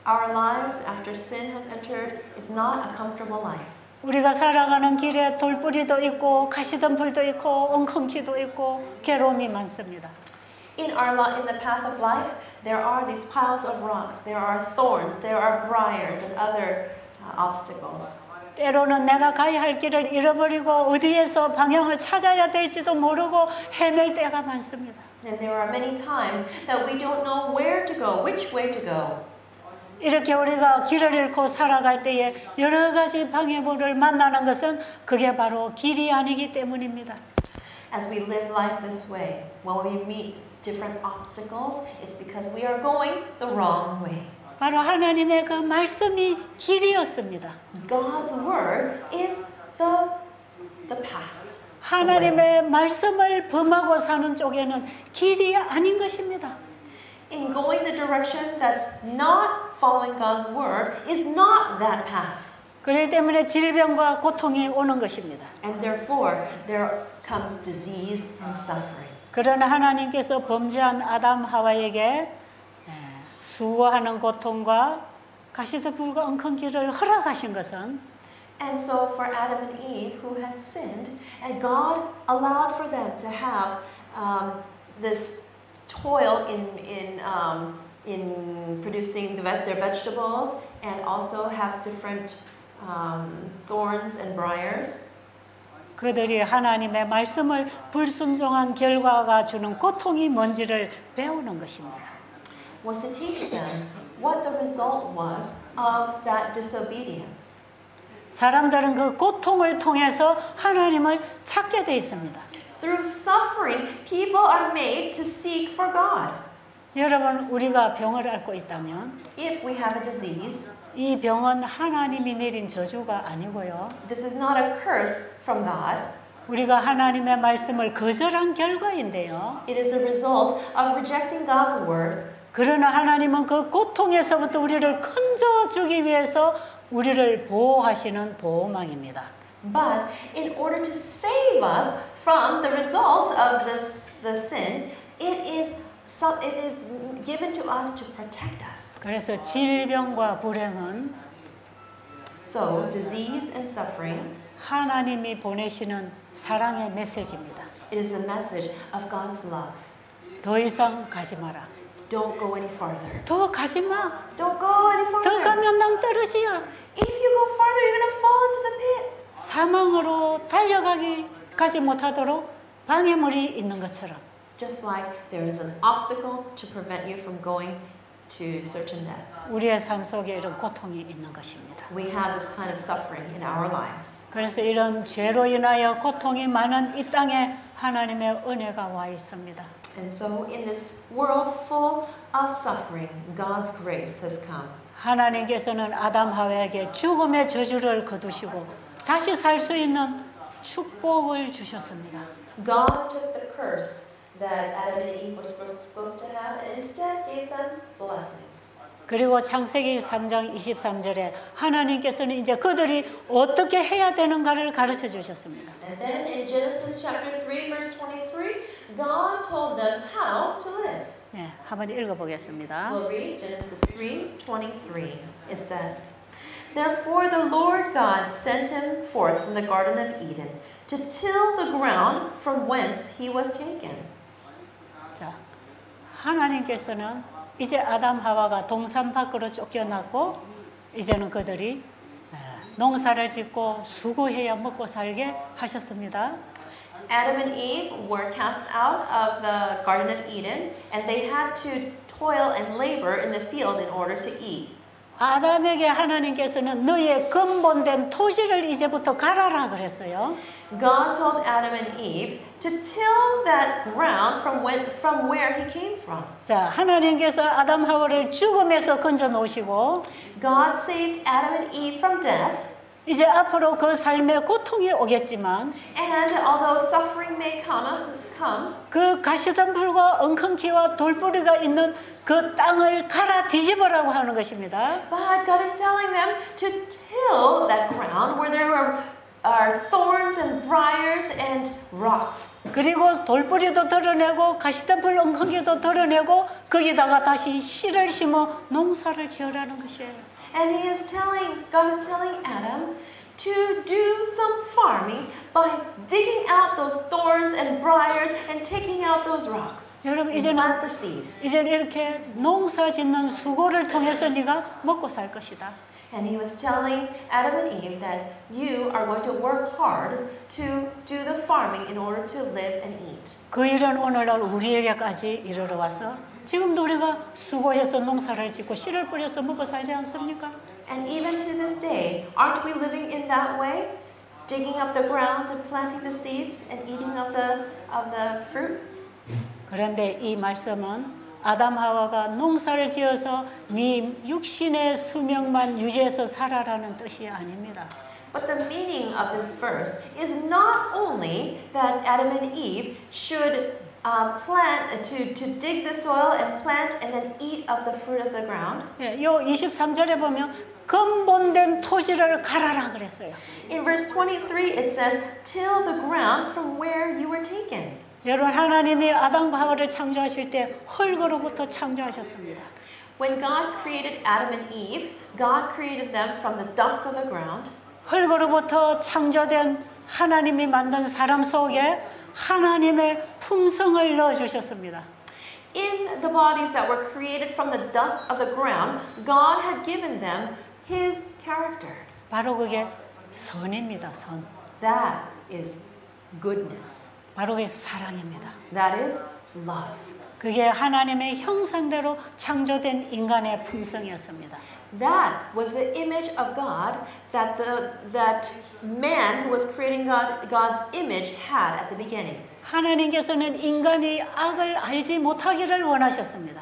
Our lives after sin has entered is not a comfortable life. 우리가 살아가는 길에 돌뿌리도 있고 가시덤불도 있고 엉겅퀴도 있고 괴로움이 많습니다. In the path of life, there are these piles of rocks, there are thorns, there are briars and other obstacles. 때로는 내가 가야 할 길을 잃어버리고 어디에서 방향을 찾아야 될지도 모르고 헤맬 때가 많습니다. And there are many times that we don't know where to go, which way to go. 이렇게 우리가 길을 잃고 살아갈 때에 여러 가지 방해물을 만나는 것은 그게 바로 길이 아니기 때문입니다. As we live life this way, when we meet different obstacles, it's because we are going the wrong way. 바로 하나님의 그 말씀이 길이었습니다. God's word is the path. 하나님의 말씀을 범하고 사는 쪽에는 길이 아닌 것입니다. In going the direction that's not following God's word is not that path. 그렇기 때문에 질병과 고통이 오는 것입니다. And therefore there comes disease and suffering. 그러나 하나님께서 범죄한 아담 하와에게 수고하는 고통과 가시덤불과 엉겅퀴를 허락하신 것은 And so for Adam and Eve who had sinned, and God allowed for them to have this toil in producing their vegetables, and also have different thorns and briars. 그들이 하나님의 말씀을 불순종한 결과가 주는 고통이 뭔지를 배우는 것입니다. Was to teach them what the result was of that disobedience. 사람들은 그 고통을 통해서 하나님을 찾게 돼 있습니다. Through suffering, people are made to seek for God. 여러분, 우리가 병을 앓고 있다면 If we have a disease, 이 병은 하나님이 내린 저주가 아니고요. this is not a curse from God. 우리가 하나님의 말씀을 거절한 결과인데요. It is a result of rejecting God's word. 그러나 하나님은 그 고통에서부터 우리를 건져주기 위해서 우리를 보호하시는 보호망입니다. But in order to save us from the result of the sin, it is given to us to protect us. 그래서 질병과 불행은 So, disease and suffering, 하나님이 보내시는 사랑의 메시지입니다. it is a message of God's love. 더 이상 가지 마라. Don't go any farther. 더 가지 마. Don't go any 더 farther. 가면 낭떠러지야. If you go farther, you're going to fall into the pit. 사망으로 가지 못하도록 방해물이 있는 것처럼 Just like there is an obstacle to prevent you from going to certain death. 우리의 삶 속에 이런 고통이 있는 것입니다. We have this kind of suffering in our lives. 그래서 이런 죄로 인하여 고통이 많은 이 땅에 하나님의 은혜가 와 있습니다. And so in this world full of suffering, God's grace has come. 하나님께서는 아담 하와에게 죽음의 저주를 거두시고 다시 살 수 있는 축복을 주셨습니다. God took the curse that Adam and Eve were supposed to have and instead gave them blessings. 그리고 창세기 3장 23절에 하나님께서는 이제 그들이 어떻게 해야 되는가를 가르쳐 주셨습니다. And then in Genesis chapter 3 verse 23, God told them how to live. 네, 한번 읽어보겠습니다. We'll read Genesis 3:23. It says, Therefore the Lord God sent him forth from the Garden of Eden to till the ground from whence he was taken. 자, 하나님께서는 이제 아담 하와가 동산 밖으로 쫓겨났고 이제는 그들이 농사를 짓고 수고해야 먹고 살게 하셨습니다. Adam and Eve were cast out of the Garden of Eden and they had to toil and labor in the field in order to eat. 아담에게 하나님께서는 너의 근본된 토지를 이제부터 갈아라 그랬어요. God told Adam and Eve to till that ground from where he came from. 자, 하나님께서 아담 하와를 죽음에서 건져 놓으시고 God saved Adam and Eve from death. 이제 앞으로 그 삶에 고통이 오겠지만 And although suffering may come, 그 가시덤불과 엉겅퀴와 돌뿌리가 있는 그 땅을 갈아 뒤집으라고 하는 것입니다. but God is telling them to till that ground where there are thorns and briars and rocks. 그리고 돌뿌리도 드러내고 가시덤불 엉겅퀴도 드러내고 거기다가 다시 씨를 심어 농사를 지으라는 것이에요. And God is telling Adam to do some farming by digging out those thorns and briars and taking out those rocks. 여러분 and plant the seed. 이제는 이렇게 농사 짓는 수고를 통해서 네가 먹고 살 것이다. And he was telling Adam and Eve that you are going to work hard to do the farming in order to live and eat. 그 일은 오늘날 우리에게까지 이르러 와서 지금도 우리가 수고해서 농사를 짓고 씨를 뿌려서 먹고 살지 않습니까? And even to this day, aren't we living in that way? Digging up the ground and planting the seeds and eating of the fruit? 그런데 이 말씀은 아담 하와가 농사를 지어서 네 육신의 수명만 유지해서 살아라는 뜻이 아닙니다. But the meaning of this verse is not only that Adam and Eve should to dig the soil and plant and then eat of the fruit of the ground. 예, 요 23절에 보면 근본된 토지를 갈아라 그랬어요. In verse 23 it says, till the ground from where you were taken. 여러분 하나님이 아담과 하와를 창조하실 때 흙으로부터 창조하셨습니다. When God created Adam and Eve, God created them from the dust of the ground. 흙으로부터 창조된 하나님이 만든 사람 속에 하나님의 품성을 넣어 주셨습니다. In the bodies that were created from the dust of the ground, God had given them His character. 바로 그게 선입니다. 선. That is goodness. 바로 그게 사랑입니다. That is love. 그게 하나님의 형상대로 창조된 인간의 품성이었습니다. That was the image of God that man who was creating God's image had at the beginning. 하나님께서는 인간이 악을 알지 못하기를 원하셨습니다.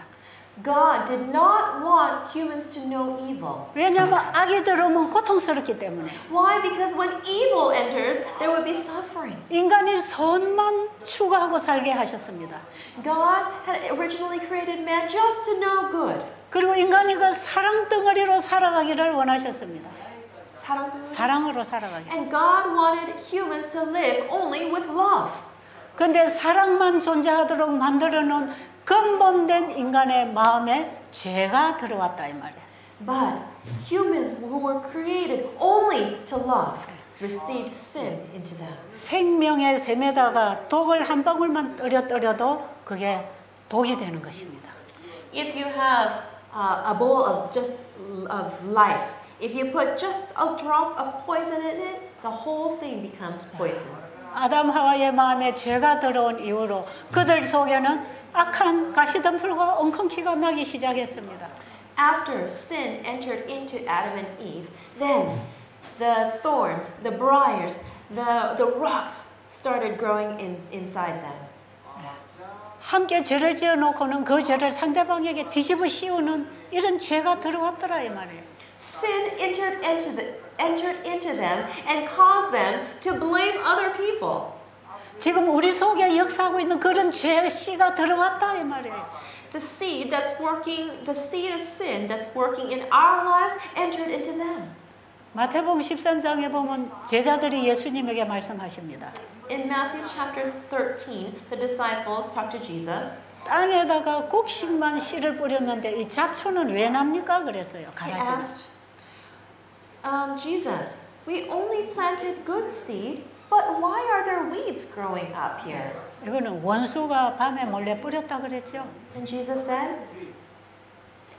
God did not want humans to know evil. 왜냐하면 악이 들어오면 고통스럽기 때문에. Why? Because when evil enters, there would be suffering. 인간이 선만 추구하고 살게 하셨습니다. God had originally created man just to know good. 그리고 인간이 그 사랑 덩어리로 살아가기를 원하셨습니다. 사랑으로 살아가기. And God wanted humans to live only with love. 근데 사랑만 존재하도록 만들어 놓은 근본된 인간의 마음에 죄가 들어왔다 이 말이에요. But humans who were created only to love received sin into them. 생명의 샘에다가 독을 한 방울만 떨어도 그게 독이 되는 것입니다. If you have a bowl of just of life, if you put just a drop of poison in it, the whole thing becomes poison. 아담 하와의 마음에 죄가 들어온 이후로 그들 속에는 악한 가시덤불과 엉겅퀴가 나기 시작했습니다. After sin entered into Adam and Eve, then the thorns, the briars, the rocks started growing inside them. 함께 죄를 지어놓고는 그 죄를 상대방에게 뒤집어 씌우는 이런 죄가 들어왔더라 이 말이에요. Sin entered into them and caused them to blame other people. 지금 우리 속에 역사하고 있는 그런 죄의 씨가 들어왔다 이 말이에요. The seed of sin that's working in our lives entered into them. 마태복음 13장에 보면 제자들이 예수님에게 말씀하십니다. In Matthew chapter 13, the disciples talk to Jesus. 땅에다가 곡식만 씨를 뿌렸는데 이 잡초는 왜 납니까? 그랬어요. They 가라지. asked, Jesus, we only planted good seed, but why are there weeds growing up here? 이거는 원수가 밤에 몰래 뿌렸다 그랬죠. And Jesus said,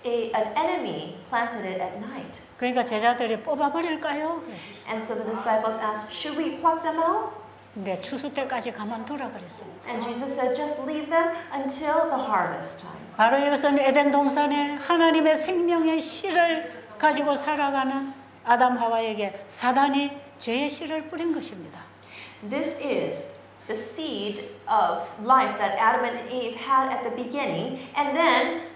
an enemy planted it at night. 그러니까 제자들이 뽑아버릴까요? And so the disciples asked, should we pluck them out? 근데 추수 때까지 가만두라 그랬어요. And Jesus said, just leave them until the harvest time. 바로 이것은 에덴 동산에 하나님의 생명의 씨를 가지고 살아가는 아담 하와에게 사단이 죄의 씨를 뿌린 것입니다. This is the seed of life that Adam and Eve had at the beginning, and then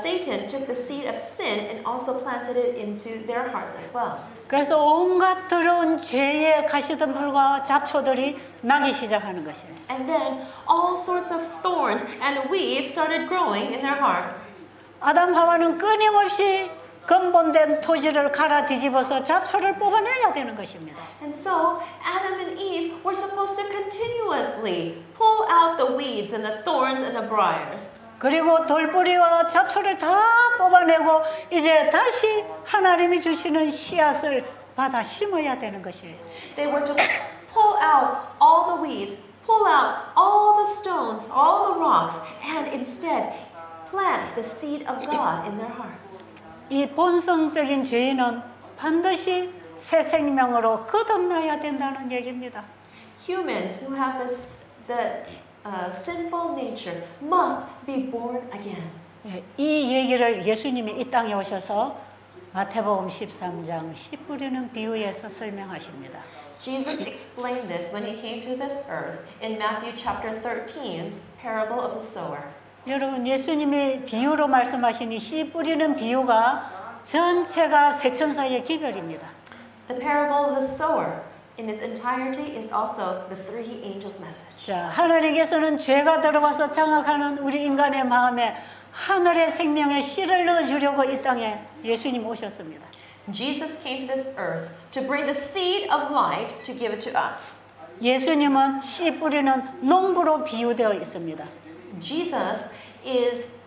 Satan took the seed of sin and also planted it into their hearts as well. 그래서 온갖 더러운 죄의 가시덤불과 잡초들이 나기 시작하는 것이에요. And then all sorts of thorns and weeds started growing in their hearts. 아담 하와는 끊임없이 근본된 토지를 갈아 뒤집어서 잡초를 뽑아내야 되는 것입니다. And so Adam and Eve were supposed to continuously pull out the weeds and the thorns and the briars. 그리고 돌뿌리와 잡초를 다 뽑아내고 이제 다시 하나님이 주시는 씨앗을 받아 심어야 되는 것이에요. They were to pull out all the weeds, pull out all the stones, all the rocks, and instead plant the seed of God in their hearts. 이 본성적인 죄인은 반드시 새 생명으로 거듭나야 된다는 얘기입니다. Humans who have the sinful nature must be born again. 이 얘기를 예수님이 이 땅에 오셔서 마태복음 13장 씨 뿌리는 비유에서 설명하십니다. Jesus explained this when he came to this earth in Matthew chapter 13's parable of the sower. 여러분 예수님이 비유로 말씀하신 이 씨 뿌리는 비유가 전체가 세 천사의 기별입니다. The parable of the sower in its entirety is also the three angels' message. 자, 하나님께서는 죄가 들어와서 장악하는 우리 인간의 마음에 하늘의 생명의 씨를 넣어주려고 이 땅에 예수님 오셨습니다. Jesus came to this earth to bring the seed of life to give it to us. 예수님은 씨 뿌리는 농부로 비유되어 있습니다. Jesus is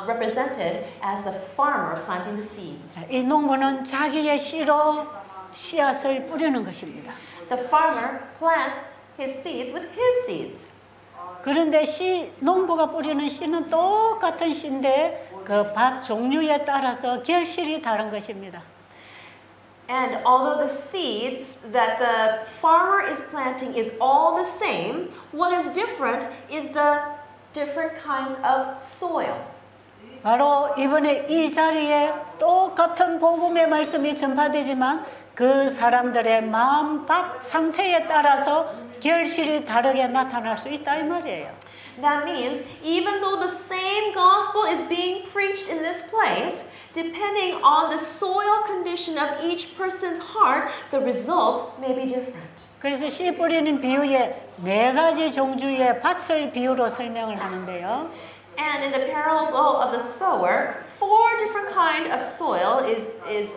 represented as the farmer planting the seed. 이 농부는 자기의 씨로 씨앗을 뿌리는 것입니다. The farmer plants his seeds with his seeds. 그런데 농부가 뿌리는 씨는 똑같은 씨인데 그 밭 종류에 따라서 결실이 다른 것입니다. And although the seeds that the farmer is planting is all the same, what is different is the different kinds of soil. 바로 이번에 이 자리에 똑같은 복음의 말씀이 전파되지만 그 사람들의 마음 밭 상태에 따라서 결실이 다르게 나타날 수 있다 이 말이에요. That means even though the same gospel is being preached in this place, depending on the soil condition of each person's heart, the result may be different. 그래서 씨 뿌리는 비유에 네 가지 종류의 밭을 비유로 설명을 하는데요. And in the parable of the sower, 4 different kind of soil is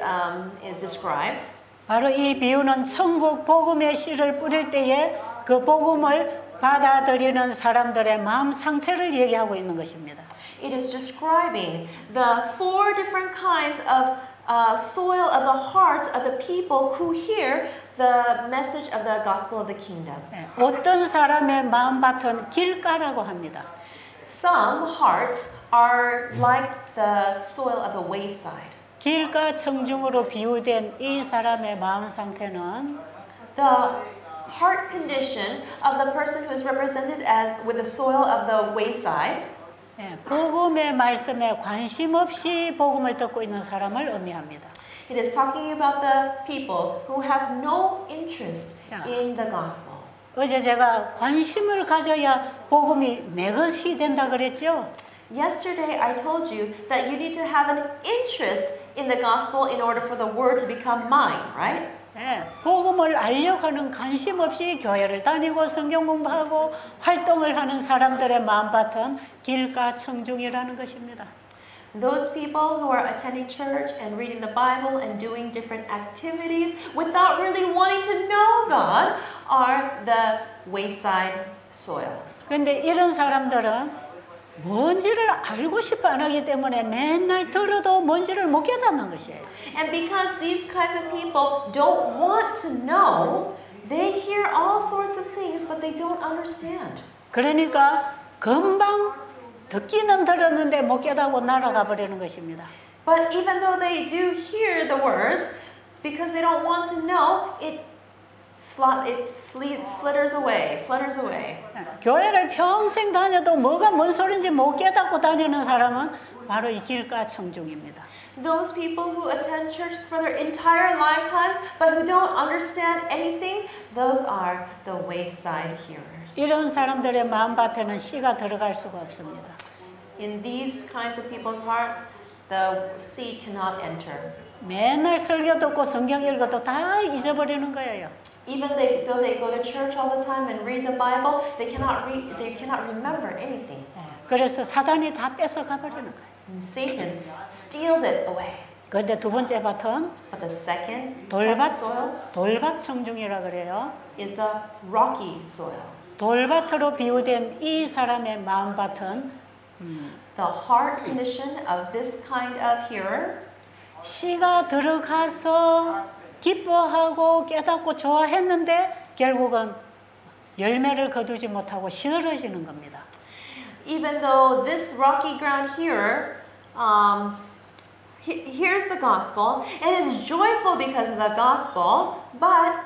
described. 바로 이 비유는 천국 복음의 씨를 뿌릴 때에 그 복음을 받아들이는 사람들의 마음 상태를 얘기하고 있는 것입니다. It is describing the 4 different kinds of soil of the hearts of the people who hear the message of the gospel of the kingdom. 어떤 사람의 마음밭은 길가라고 합니다. Some hearts are like the soil of the wayside. 길가 청중으로 비유된 이 사람의 마음 상태는 The heart condition of the person who is represented as with the soil of the wayside. 복음의 말씀에 관심 없이 복음을 듣고 있는 사람을 의미합니다. It is talking about the people who have no interest in the gospel. 어제 제가 관심을 가져야 복음이 내 것이 된다 그랬죠? Yesterday I told you that you need to have an interest in the gospel in order for the word to become mine, right? 복음을 알려고 하는 관심 없이 교회를 다니고 성경 공부하고 활동을 하는 사람들의 마음밭은 길가 청중이라는 것입니다. Those people who are attending church and reading the Bible and doing different activities without really wanting to know God are the wayside soil. 그런데 이런 사람들은 뭔지를 알고 싶어 안 하기 때문에 맨날 들어도 뭔지를 못 깨닫는 것이에요. And because these kinds of people don't want to know, they hear all sorts of things but they don't understand. 그러니까 금방 듣기는 들었는데 못 깨닫고 날아가 버리는 것입니다. But even though they do hear the words, because they don't want to know, it flutters away. 교회를 평생 다녀도 뭐가 뭔 소리인지 못 깨닫고 다니는 사람은 바로 이 길가 청중입니다. Those people who attend church for their entire lifetimes, but who don't understand anything, those are the wayside hearers. 이런 사람들의 마음밭에는 씨가 들어갈 수가 없습니다. In these kinds of people's hearts, the seed cannot enter. 맨날 설교 듣고 성경 읽어도 다 잊어버리는 거예요. Even though they go to church all the time and read the Bible, they cannot remember anything. 그래서 사단이 다 뺏어가 버리는 거예요. And Satan steals it away. 그런데 두 번째 밭은 But the second type of soil 돌밭 청중이라 그래요. is the rocky soil. 돌밭으로 비유된 이 사람의 마음밭은 The heart condition of this kind of hearer, 씨가 들어가서 기뻐하고 깨닫고 좋아했는데 결국은 열매를 거두지 못하고 시들어지는 겁니다. even though this rocky ground hearer hears the gospel and is joyful because of the gospel, but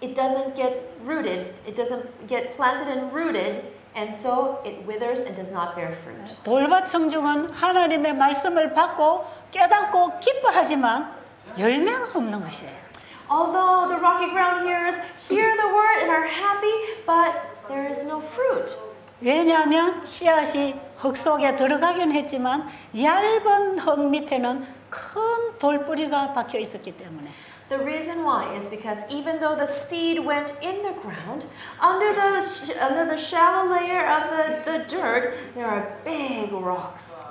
it doesn't get rooted, it doesn't get planted and rooted, and so it withers and does not bear fruit. 돌밭 청중은 하나님의 말씀을 받고 깨닫고 기뻐하지만 열매가 없는 것이에요. Although the rocky ground hearers hear the word and are happy, but there is no fruit. 왜냐하면 씨앗이 흙 속에 들어가긴 했지만 얇은 흙 밑에는 큰 돌뿌리가 박혀 있었기 때문에. The reason why is because even though the seed went in the ground, under the shallow layer of the dirt, there are big rocks.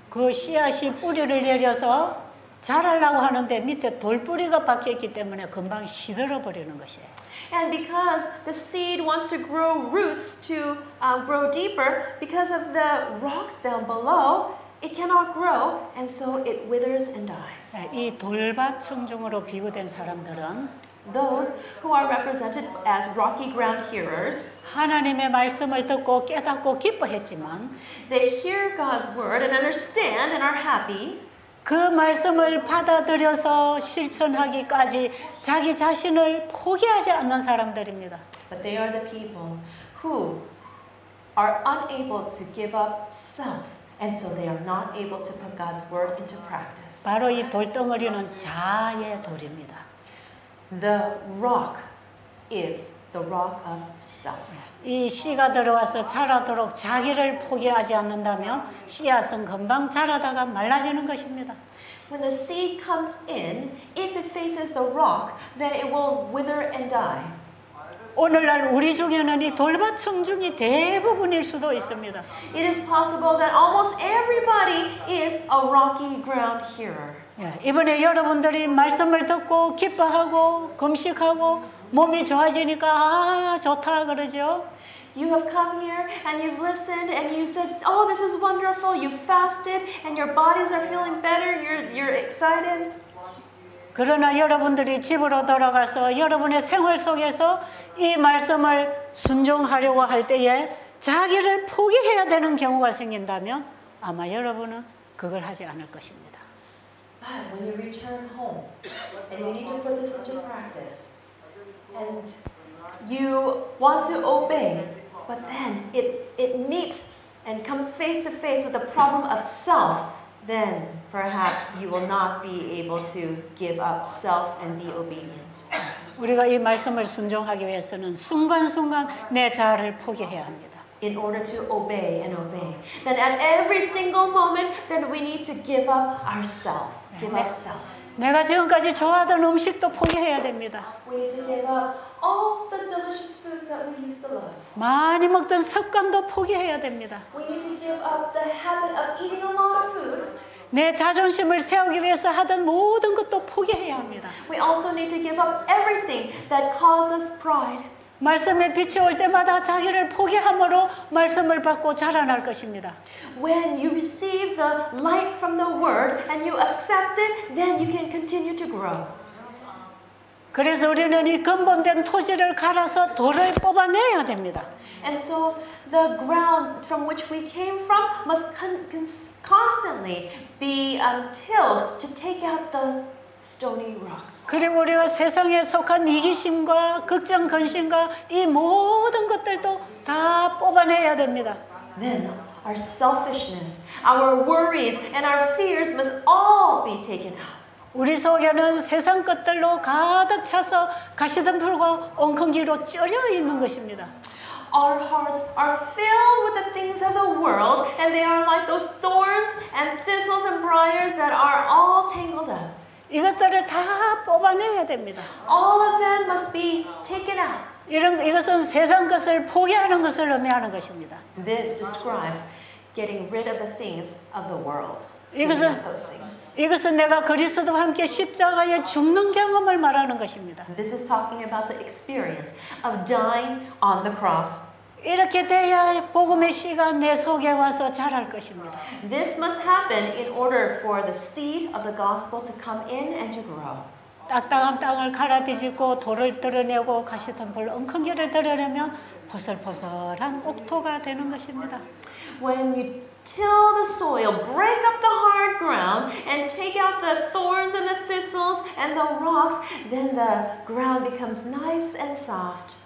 그 씨앗이 뿌리를 내려서 자라려고 하는데 밑에 돌뿌리가 박혀 있기 때문에 금방 시들어 버리는 것이에요. And because the seed wants to grow roots to grow deeper, because of the rocks down below, it cannot grow, and so it withers and dies. 이 돌밭 청중으로 비유된 사람들은 Those who are represented as rocky ground hearers, 하나님의 말씀을 듣고 깨닫고 기뻐했지만 they hear God's word and understand and are happy. 그 말씀을 받아들여서 실천하기까지 자기 자신을 포기하지 않는 사람들입니다. But they are the people who are unable to give up self, and so they are not able to put God's word into practice. 바로 이 돌덩어리는 자아의 돌입니다. The rock is the rock of self. 이 씨가 들어와서 자라도록 자기를 포기하지 않는다면 씨앗은 금방 자라다가 말라지는 것입니다. When the seed comes in, if it faces the rock, then it will wither and die. 오늘날 우리 중에는 이 돌밭 청중이 대부분일 수도 있습니다. It is possible that almost everybody is a rocky ground hearer. 이번에 여러분들이 말씀을 듣고 기뻐하고 금식하고 몸이 좋아지니까 아 좋다 그러죠. You have come here and you've listened and you said, "Oh, this is wonderful." You fasted and your bodies are feeling better. You're excited. 그러나 여러분들이 집으로 돌아가서 여러분의 생활 속에서 이 말씀을 순종하려고 할 때에 자기를 포기해야 되는 경우가 생긴다면 아마 여러분은 그걸 하지 않을 것입니다. But when you return home and you need to put this into practice and you want to obey, but then it meets and comes face to face with the problem of self, then perhaps you will not be able to give up self and be obedient. 우리가 이 말씀을 순종하기 위해서는 순간순간 내 자아를 포기해야 합니다. In order to obey and obey, then at every single moment, then we need to give up ourselves, give up self. 내가 지금까지 좋아하던 음식도 포기해야 됩니다. We need to give up all the delicious foods that we used to love. 많이 먹던 습관도 포기해야 됩니다. We need to give up the habit of eating a lot of food. 내 자존심을 세우기 위해서 하던 모든 것도 포기해야 합니다. We also need to give up everything that causes pride. 말씀의 빛이 올 때마다 자기를 포기함으로 말씀을 받고 자라날 것입니다. When you receive the light from the word and you accept it, then you can continue to grow. 그래서 우리는 이 근본된 토지를 갈아서 돌을 뽑아내야 됩니다. And so the ground from which we came from must constantly be tilled to take out the stony rocks. 그리고 우리가 세상에 속한 이기심과 걱정, 근심과 이 모든 것들도 다 뽑아내야 됩니다. Then our selfishness, our worries, and our fears must all be taken out. 우리 속에는 세상 것들로 가득 차서 가시덤불과 엉겅기로 쩔여 있는 것입니다. Our hearts are filled with the things of the world, and they are like those thorns and thistles and briars that are all tangled up. 이것들을 다 뽑아내야 됩니다. All of them must be taken out. 이것은 세상 것을 포기하는 것을 의미하는 것입니다. This describes getting rid of the things of the world. 이것은 내가 그리스도와 함께 십자가에 죽는 경험을 말하는 것입니다. This is talking about the experience of dying on the cross. 이렇게 돼야 복음의 씨가 내 속에 와서 자랄 것입니다. This must happen in order for the seed of the gospel to come in and to grow. 딱딱한 땅을 갈아 뒤집고 돌을 뜯어내고 가시덤불 엉겅기를 드러내면 포슬포슬한 옥토가 되는 것입니다. When you till the soil, break up the hard ground, and take out the thorns and the thistles and the rocks, then the ground becomes nice and soft.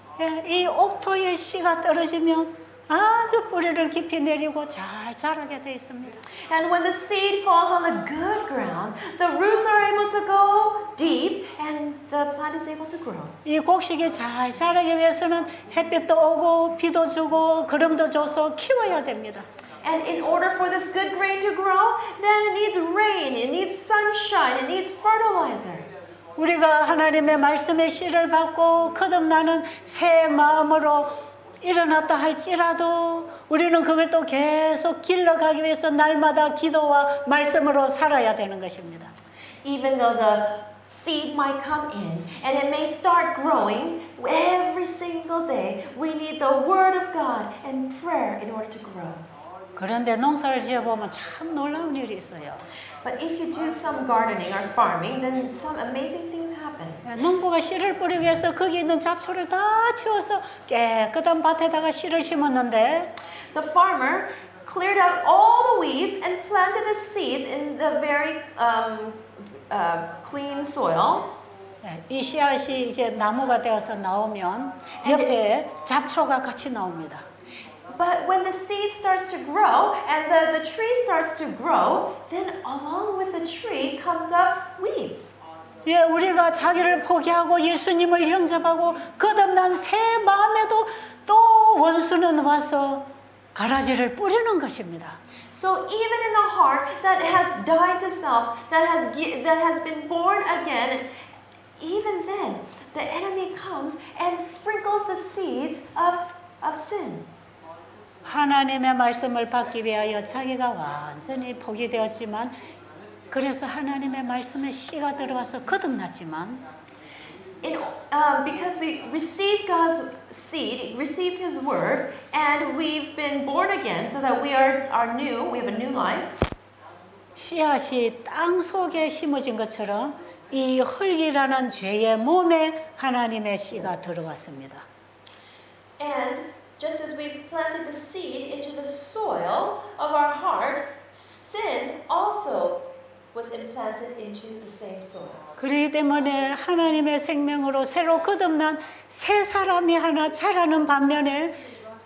이 옥토에 씨가 떨어지면 아주 뿌리를 깊이 내리고 잘 자라게 돼 있습니다. And when the seed falls on the good ground, the roots are able to go deep and the plant is able to grow. 이 곡식이 잘 자라기 위해서는 햇빛도 오고 비도 주고 거름도 줘서 키워야 됩니다. And in order for this good grain to grow, then it needs rain, it needs sunshine, it needs fertilizer. 우리가 하나님의 말씀의 씨를 받고 거듭나는 새 마음으로 일어났다 할지라도 우리는 그걸 또 계속 길러가기 위해서 날마다 기도와 말씀으로 살아야 되는 것입니다. Even though the seed might come in and it may start growing every single day, we need the word of God and prayer in order to grow. 그런데 농사를 지어보면 참 놀라운 일이 있어요. But if you do some gardening or farming, then some amazing things happen. 농부가 씨를 뿌리기 위해서 거기 있는 잡초를 다 치워서 깨끗한 밭에다가 씨를 심었는데 The farmer cleared out all the weeds and planted the seeds in the very clean soil. 이 씨앗이 이제 나무가 되어서 나오면 옆에 잡초가 같이 나옵니다. But when the seed starts to grow and the tree starts to grow, then along with the tree comes up weeds. 예, 우리가 자기를 포기하고 예수님을 영접하고 거듭난 새 마음에도 또 원수는 와서 가라지를 뿌리는 것입니다. So even in a heart that has died to self, that has been born again, even then the enemy comes and sprinkles the seeds of sin. 하나님의 말씀을 받기 위하여 자기가 완전히 포기되었지만 그래서 하나님의 말씀에 씨가 들어와서 거듭났지만 because we received God's seed, received His word, and we've been born again so that we are new, we have a new life. 씨앗이 땅 속에 심어진 것처럼 이 흙이라는 죄의 몸에 하나님의 씨가 들어왔습니다. And just as we've planted the seed into the soil of our heart, sin also was implanted into the same soil. 그렇기 때문에 하나님의 생명으로 새로 거듭난 새 사람이 하나 자라는 반면에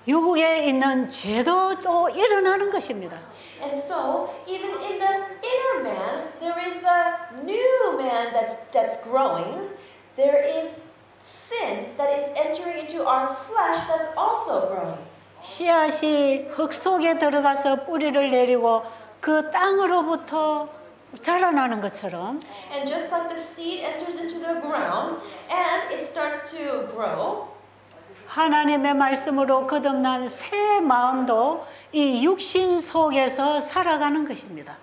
육에 있는 죄도 또 일어나는 것입니다. And so, even in the inner man, there is the new man that's growing. There is sin that is entering into our flesh that's also growing. 씨앗이 흙 속에 들어가서 뿌리를 내리고 그 땅으로부터 자라나는 것처럼 And just like the seed enters into the ground and it starts to grow, 하나님의 말씀으로 거듭난 새 마음도 이 육신 속에서 살아가는 것입니다.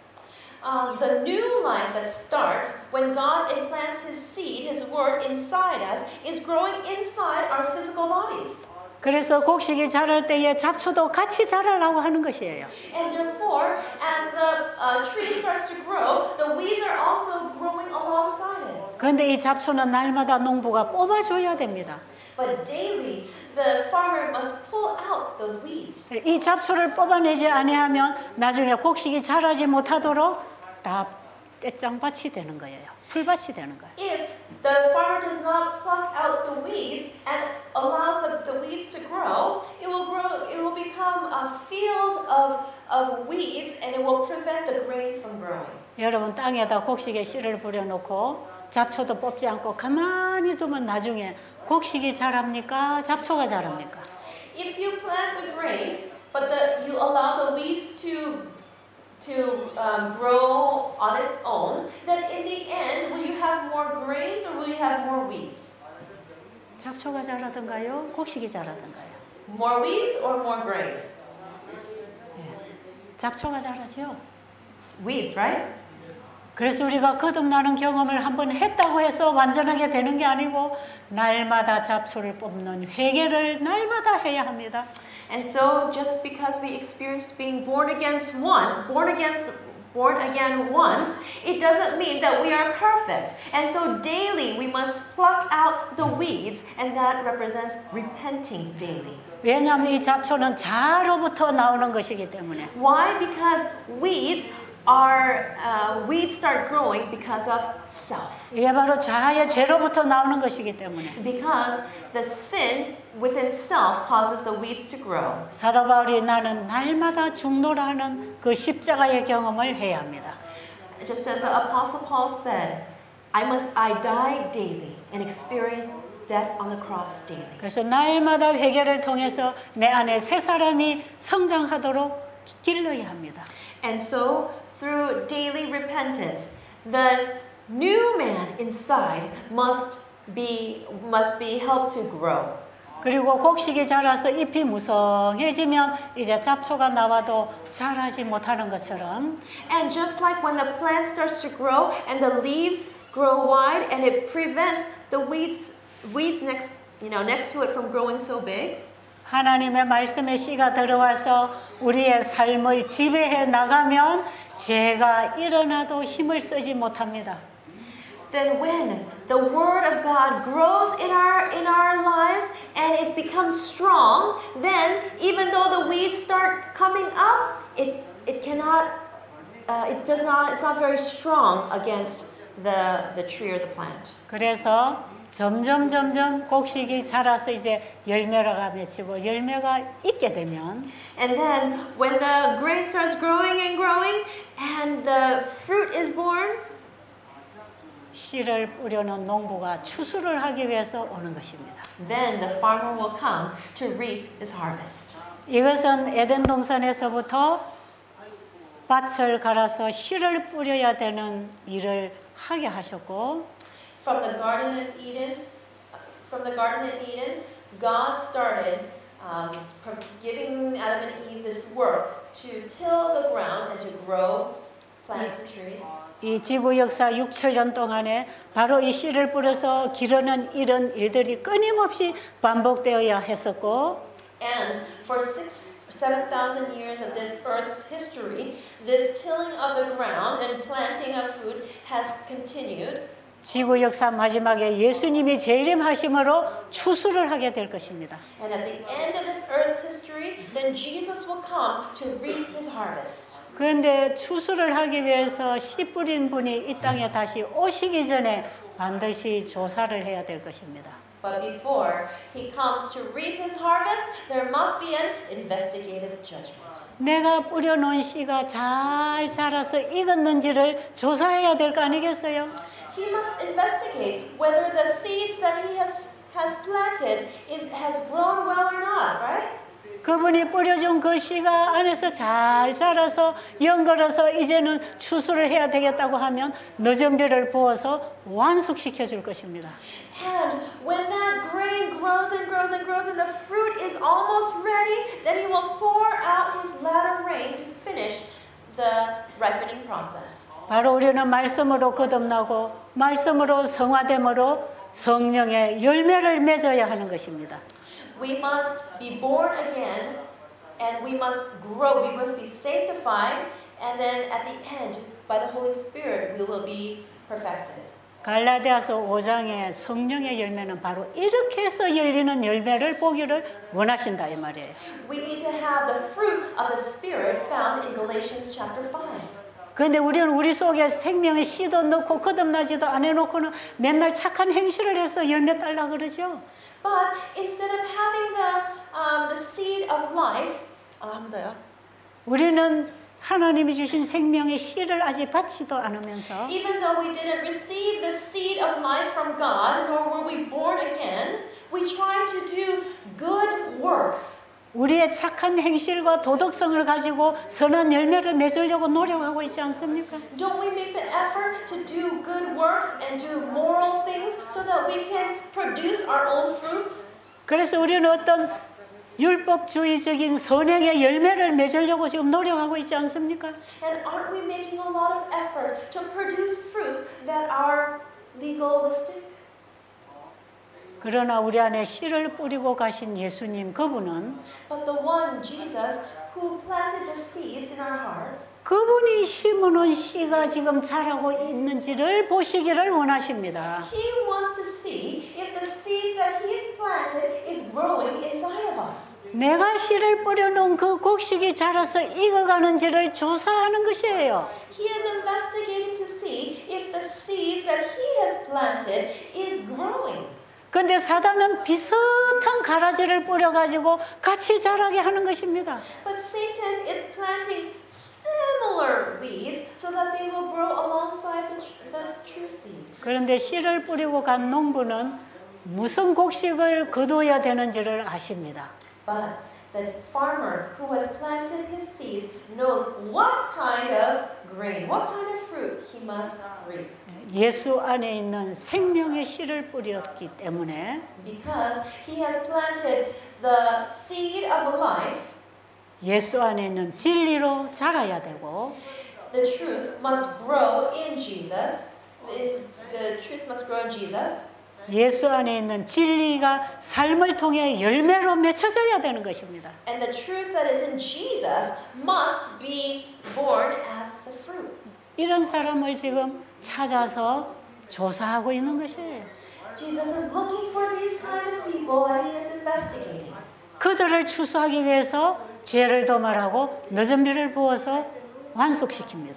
the new life that starts when God implants His seed, His word inside us, is growing inside our physical bodies. 그래서 곡식이 자랄 때에 잡초도 같이 자라라고 하는 것이에요. And therefore, as the tree starts to grow, the weeds are also growing alongside it. 그런데 이 잡초는 날마다 농부가 뽑아줘야 됩니다. But daily, the farmer must pull out those weeds. 이 잡초를 뽑아내지 아니하면 나중에 곡식이 자라지 못하도록 다 떼짱밭이 되는 거예요. 풀밭이 되는 거예요. If the farmer does not pluck out the weeds and allows the weeds to grow, it will become a field of weeds and it will prevent the grain from growing. 여러분 땅에다 곡식에 씨를 뿌려놓고 잡초도 뽑지 않고 가만히 두면 나중에 곡식이 자랍니까? 잡초가 자랍니까? If you plant the grain, but you allow the weeds to grow on its own, then in the end, will you have more grains or will you have more weeds? 잡초가 자라든가요? 곡식이 자라든가요? More weeds or more grain? 잡초가 자라죠. It's weeds, right? 그래서 우리가 거듭나는 경험을 한번 했다고 해서 완전하게 되는 게 아니고 날마다 잡초를 뽑는 회개를 날마다 해야 합니다. And so, just because we experience being born again once, it doesn't mean that we are perfect. And so, daily we must pluck out the weeds, and that represents repenting daily. 왜냐하면 이 잡초는 자로부터 나오는 것이기 때문에. Why? Because weeds start growing because of self. 이게 바로 자아의 죄로부터 나오는 것이기 때문에. Because the sin within self causes the weeds to grow. 사도 바울이 나는 날마다 죽노라 하는 그 십자가의 경험을 해야 합니다. Just as the Apostle Paul said, I die daily and experience death on the cross daily. 그래서 날마다 회개를 통해서 내 안에 새 사람이 성장하도록 길러야 합니다. And so, through daily repentance, the new man inside must be helped to grow. 그리고 곡식이 자라서 잎이 무성해지면 이제 잡초가 나와도 자라지 못하는 것처럼 And just like when the plant starts to grow and the leaves grow wide and it prevents the weeds next to it from growing so big. 하나님의 말씀의 씨가 들어와서 우리의 삶을 지배해 나가면 죄가 일어나도 힘을 쓰지 못합니다. Then when the word of God grows in our lives and it becomes strong, then even though the weeds start coming up, it's not very strong against the tree or the plant. 그래서 점점 곡식이 자라서 이제 열매가 맺히고 열매가 있게 되면 And then when the grain starts growing and growing and the fruit is born, 씨를 뿌려놓은 농부가 추수를 하기 위해서 오는 것입니다. Then the farmer will come to reap his harvest. 이것은 에덴 동산에서부터 밭을 갈아서 씨를 뿌려야 되는 일을 하게 하셨고, From the Garden of Eden, God started giving Adam and Eve this work to till the ground and to grow plants and trees. 이 지구 역사 6,000년 동안에 바로 이 씨를 뿌려서 기르는 이런 일들이 끊임없이 반복되어야 했었고, And for 7,000 years of this earth's history, this tilling of the ground and planting of food has continued. 지구 역사 마지막에 예수님이 재림하심으로 추수를 하게 될 것입니다. And at the end of this earth's history, then Jesus will come to reap his harvest. 그런데 추수를 하기 위해서 씨 뿌린 분이 이 땅에 다시 오시기 전에 반드시 조사를 해야 될 것입니다. But before he comes to reap his harvest, there must be an investigative judgment. 내가 뿌려놓은 씨가 잘 자라서 익었는지를 조사해야 될 거 아니겠어요? He must investigate whether the seeds that he has planted has grown well or not, right? 그분이 뿌려준 그 씨가 안에서 잘 자라서 연걸어서 이제는 추수를 해야 되겠다고 하면 늦은 비를 부어서 완숙시켜 줄 것입니다. And when that grain grows and grows and grows and the fruit is almost ready, then he will pour out his latter rain to finish the ripening process. 바로 우리는 말씀으로 거듭나고 말씀으로 성화됨으로 성령의 열매를 맺어야 하는 것입니다. We must be born again and we must grow, we must be sanctified, and then at the end, by the Holy Spirit, we will be perfected. 갈라디아서 5장의 성령의 열매는 바로 이렇게 해서 열리는 열매를 보기를 원하신다 이 말이에요. We need to have the fruit of the Spirit found in Galatians chapter 5. 그런데 우리는 우리 속에 생명의 씨도 넣고 거듭나지도 안 해놓고는 맨날 착한 행실을 해서 열매 달라 그러죠. But instead of having the seed of life, 한 번 더요. 우리는 하나님이 주신 생명의 씨를 아직 받지도 않으면서 Even though we didn't receive the seed of life from God, nor were we born again, we try to do good works. 우리의 착한 행실과 도덕성을 가지고 선한 열매를 맺으려고 노력하고 있지 않습니까? Don't we make the effort to do good works and do moral things so that we can produce our own fruits? 그래서 우리는 어떤 율법주의적인 선행의 열매를 맺으려고 지금 노력하고 있지 않습니까? And aren't we making a lot of effort to produce fruits that are legalistic? 그러나 우리 안에 씨를 뿌리고 가신 예수님 그분은 But the one, Jesus, who planted the seeds in our hearts, 그분이 심어놓은 씨가 지금 자라고 있는지를 보시기를 원하십니다. he wants to see if the seed that he has planted is growing inside of us. 내가 씨를 뿌려놓은 그 곡식이 자라서 익어가는지를 조사하는 것이에요. He is investigating to see if the seeds that he has planted is growing. 근데 사단은 비슷한 가라지를 뿌려가지고 같이 자라게 하는 것입니다. But Satan is planting similar weeds so that they will grow alongside the true seed. 그런데 씨를 뿌리고 간 농부는 무슨 곡식을 거두어야 되는지를 아십니다. But the farmer who has planted his seeds knows what kind of grain, what kind of fruit he must reap. 예수 안에 있는 생명의 씨를 뿌렸기 때문에 Because he has planted the seed of life, 예수 안에 있는 진리로 자라야 되고 the truth must grow in Jesus. The truth must grow in Jesus. 예수 안에 있는 진리가 삶을 통해 열매로 맺혀져야 되는 것입니다. And the truth that is in Jesus must be born as the fruit. 이런 사람을 지금 찾아서 조사하고 있는 것이에요. Jesus is looking for these kind of people and he is investigating. 그들을 추수하기 위해서 죄를 도말하고 늦은 비를 부어서 완숙시킵니다.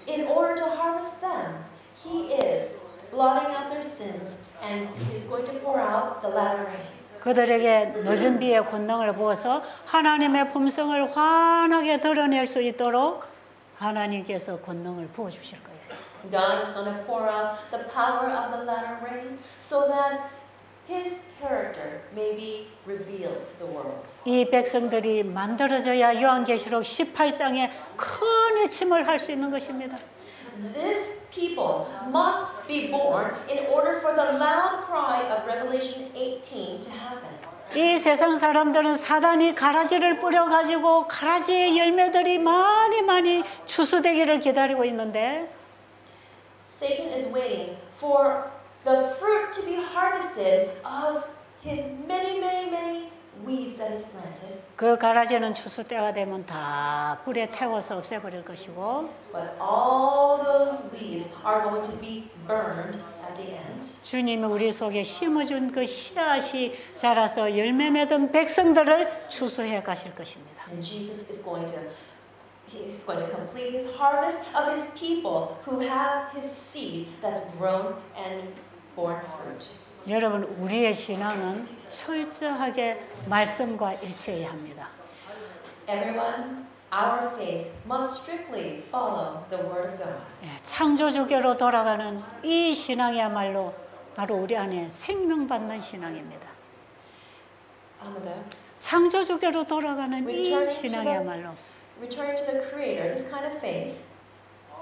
In order to harvest them, he is blotting out their sins and he is going to pour out the latter rain. 그들에게 늦은 비의 권능을 부어서 하나님의 품성을 환하게 드러낼 수 있도록 하나님께서 권능을 부어주실 거예요. God is going to pour out the power of the latter rain so that His character may be revealed to the world. 이 백성들이 만들어져야 요한계시록 18장에 큰 외침을 할 수 있는 것입니다. This people must be born in order for the loud cry of Revelation 18 to happen. 이 세상 사람들은 사단이 가라지를 뿌려가지고 가라지의 열매들이 많이 추수되기를 기다리고 있는데 Satan is waiting for the fruit to be harvested of his many weeds that he's planted. 그 가라지는 추수 때가 되면 다 불에 태워서 없애버릴 것이고 But all those weeds are going to be burned at the end. 주님이 우리 속에 심어준 그 씨앗이 자라서 열매 맺은 백성들을 추수해 가실 것입니다. And Jesus is going to He's going to complete his harvest of his people who have his seed that's grown and borne fruit. 여러분, 우리의 신앙은 철저하게 말씀과 일치해야 합니다. Everyone, our faith must strictly follow the word of God. 창조주교로 돌아가는 이 신앙이야말로 바로 우리 안에 생명받는 신앙입니다. 창조주교로 돌아가는 이 신앙이야말로 Returning to the Creator, this kind of faith,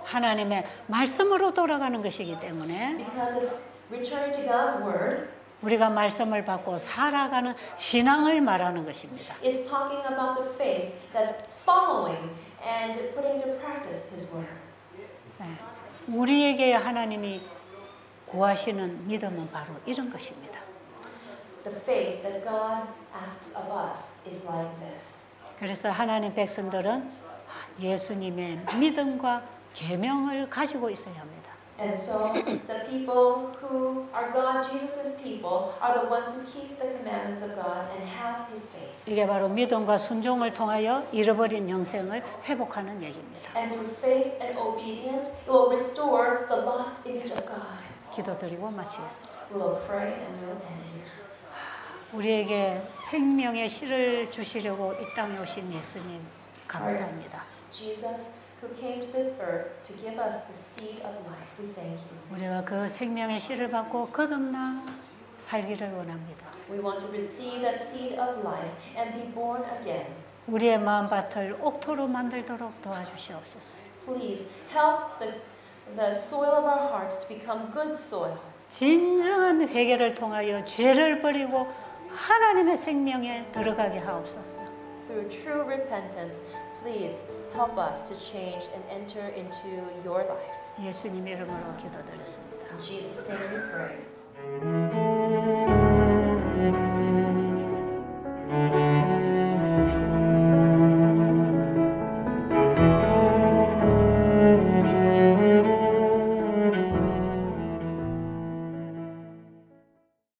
하나님의 말씀으로 돌아가는 것이기 때문에 because it's returning to God's word, 우리가 말씀을 받고 살아가는 신앙을 말하는 것입니다. It's talking about the faith that's following and putting into practice His word. 우리에게 하나님이 구하시는 믿음은 바로 이런 것입니다. The faith that God asks of us is like this. 그래서 하나님 백성들은 예수님의 믿음과 계명을 가지고 있어야 합니다. And so the people who are God, Jesus' people, are the ones who keep the commandments of God and have His faith. 이게 바로 믿음과 순종을 통하여 잃어버린 영생을 회복하는 얘기입니다. And through faith and obedience, it will restore the lost image of God. 기도드리고 마치겠습니다. We will pray and we will end here. 우리에게 생명의 씨를 주시려고 이 땅에 오신 예수님 감사합니다. Jesus, who came to this earth to give us the seed of life, we thank you. 우리가 그 생명의 씨를 받고 거듭나 살기를 원합니다. We want to receive that seed of life and be born again. 우리의 마음밭을 옥토로 만들도록 도와주시옵소서. Please help the soil of our hearts to become good soil. 진정한 회개를 통하여 죄를 버리고 하나님의 생명에 들어가게 하옵소서. Through true repentance, please help us to change and enter into your life. 예수님 이름으로 기도드렸습니다. In Jesus' name we pray.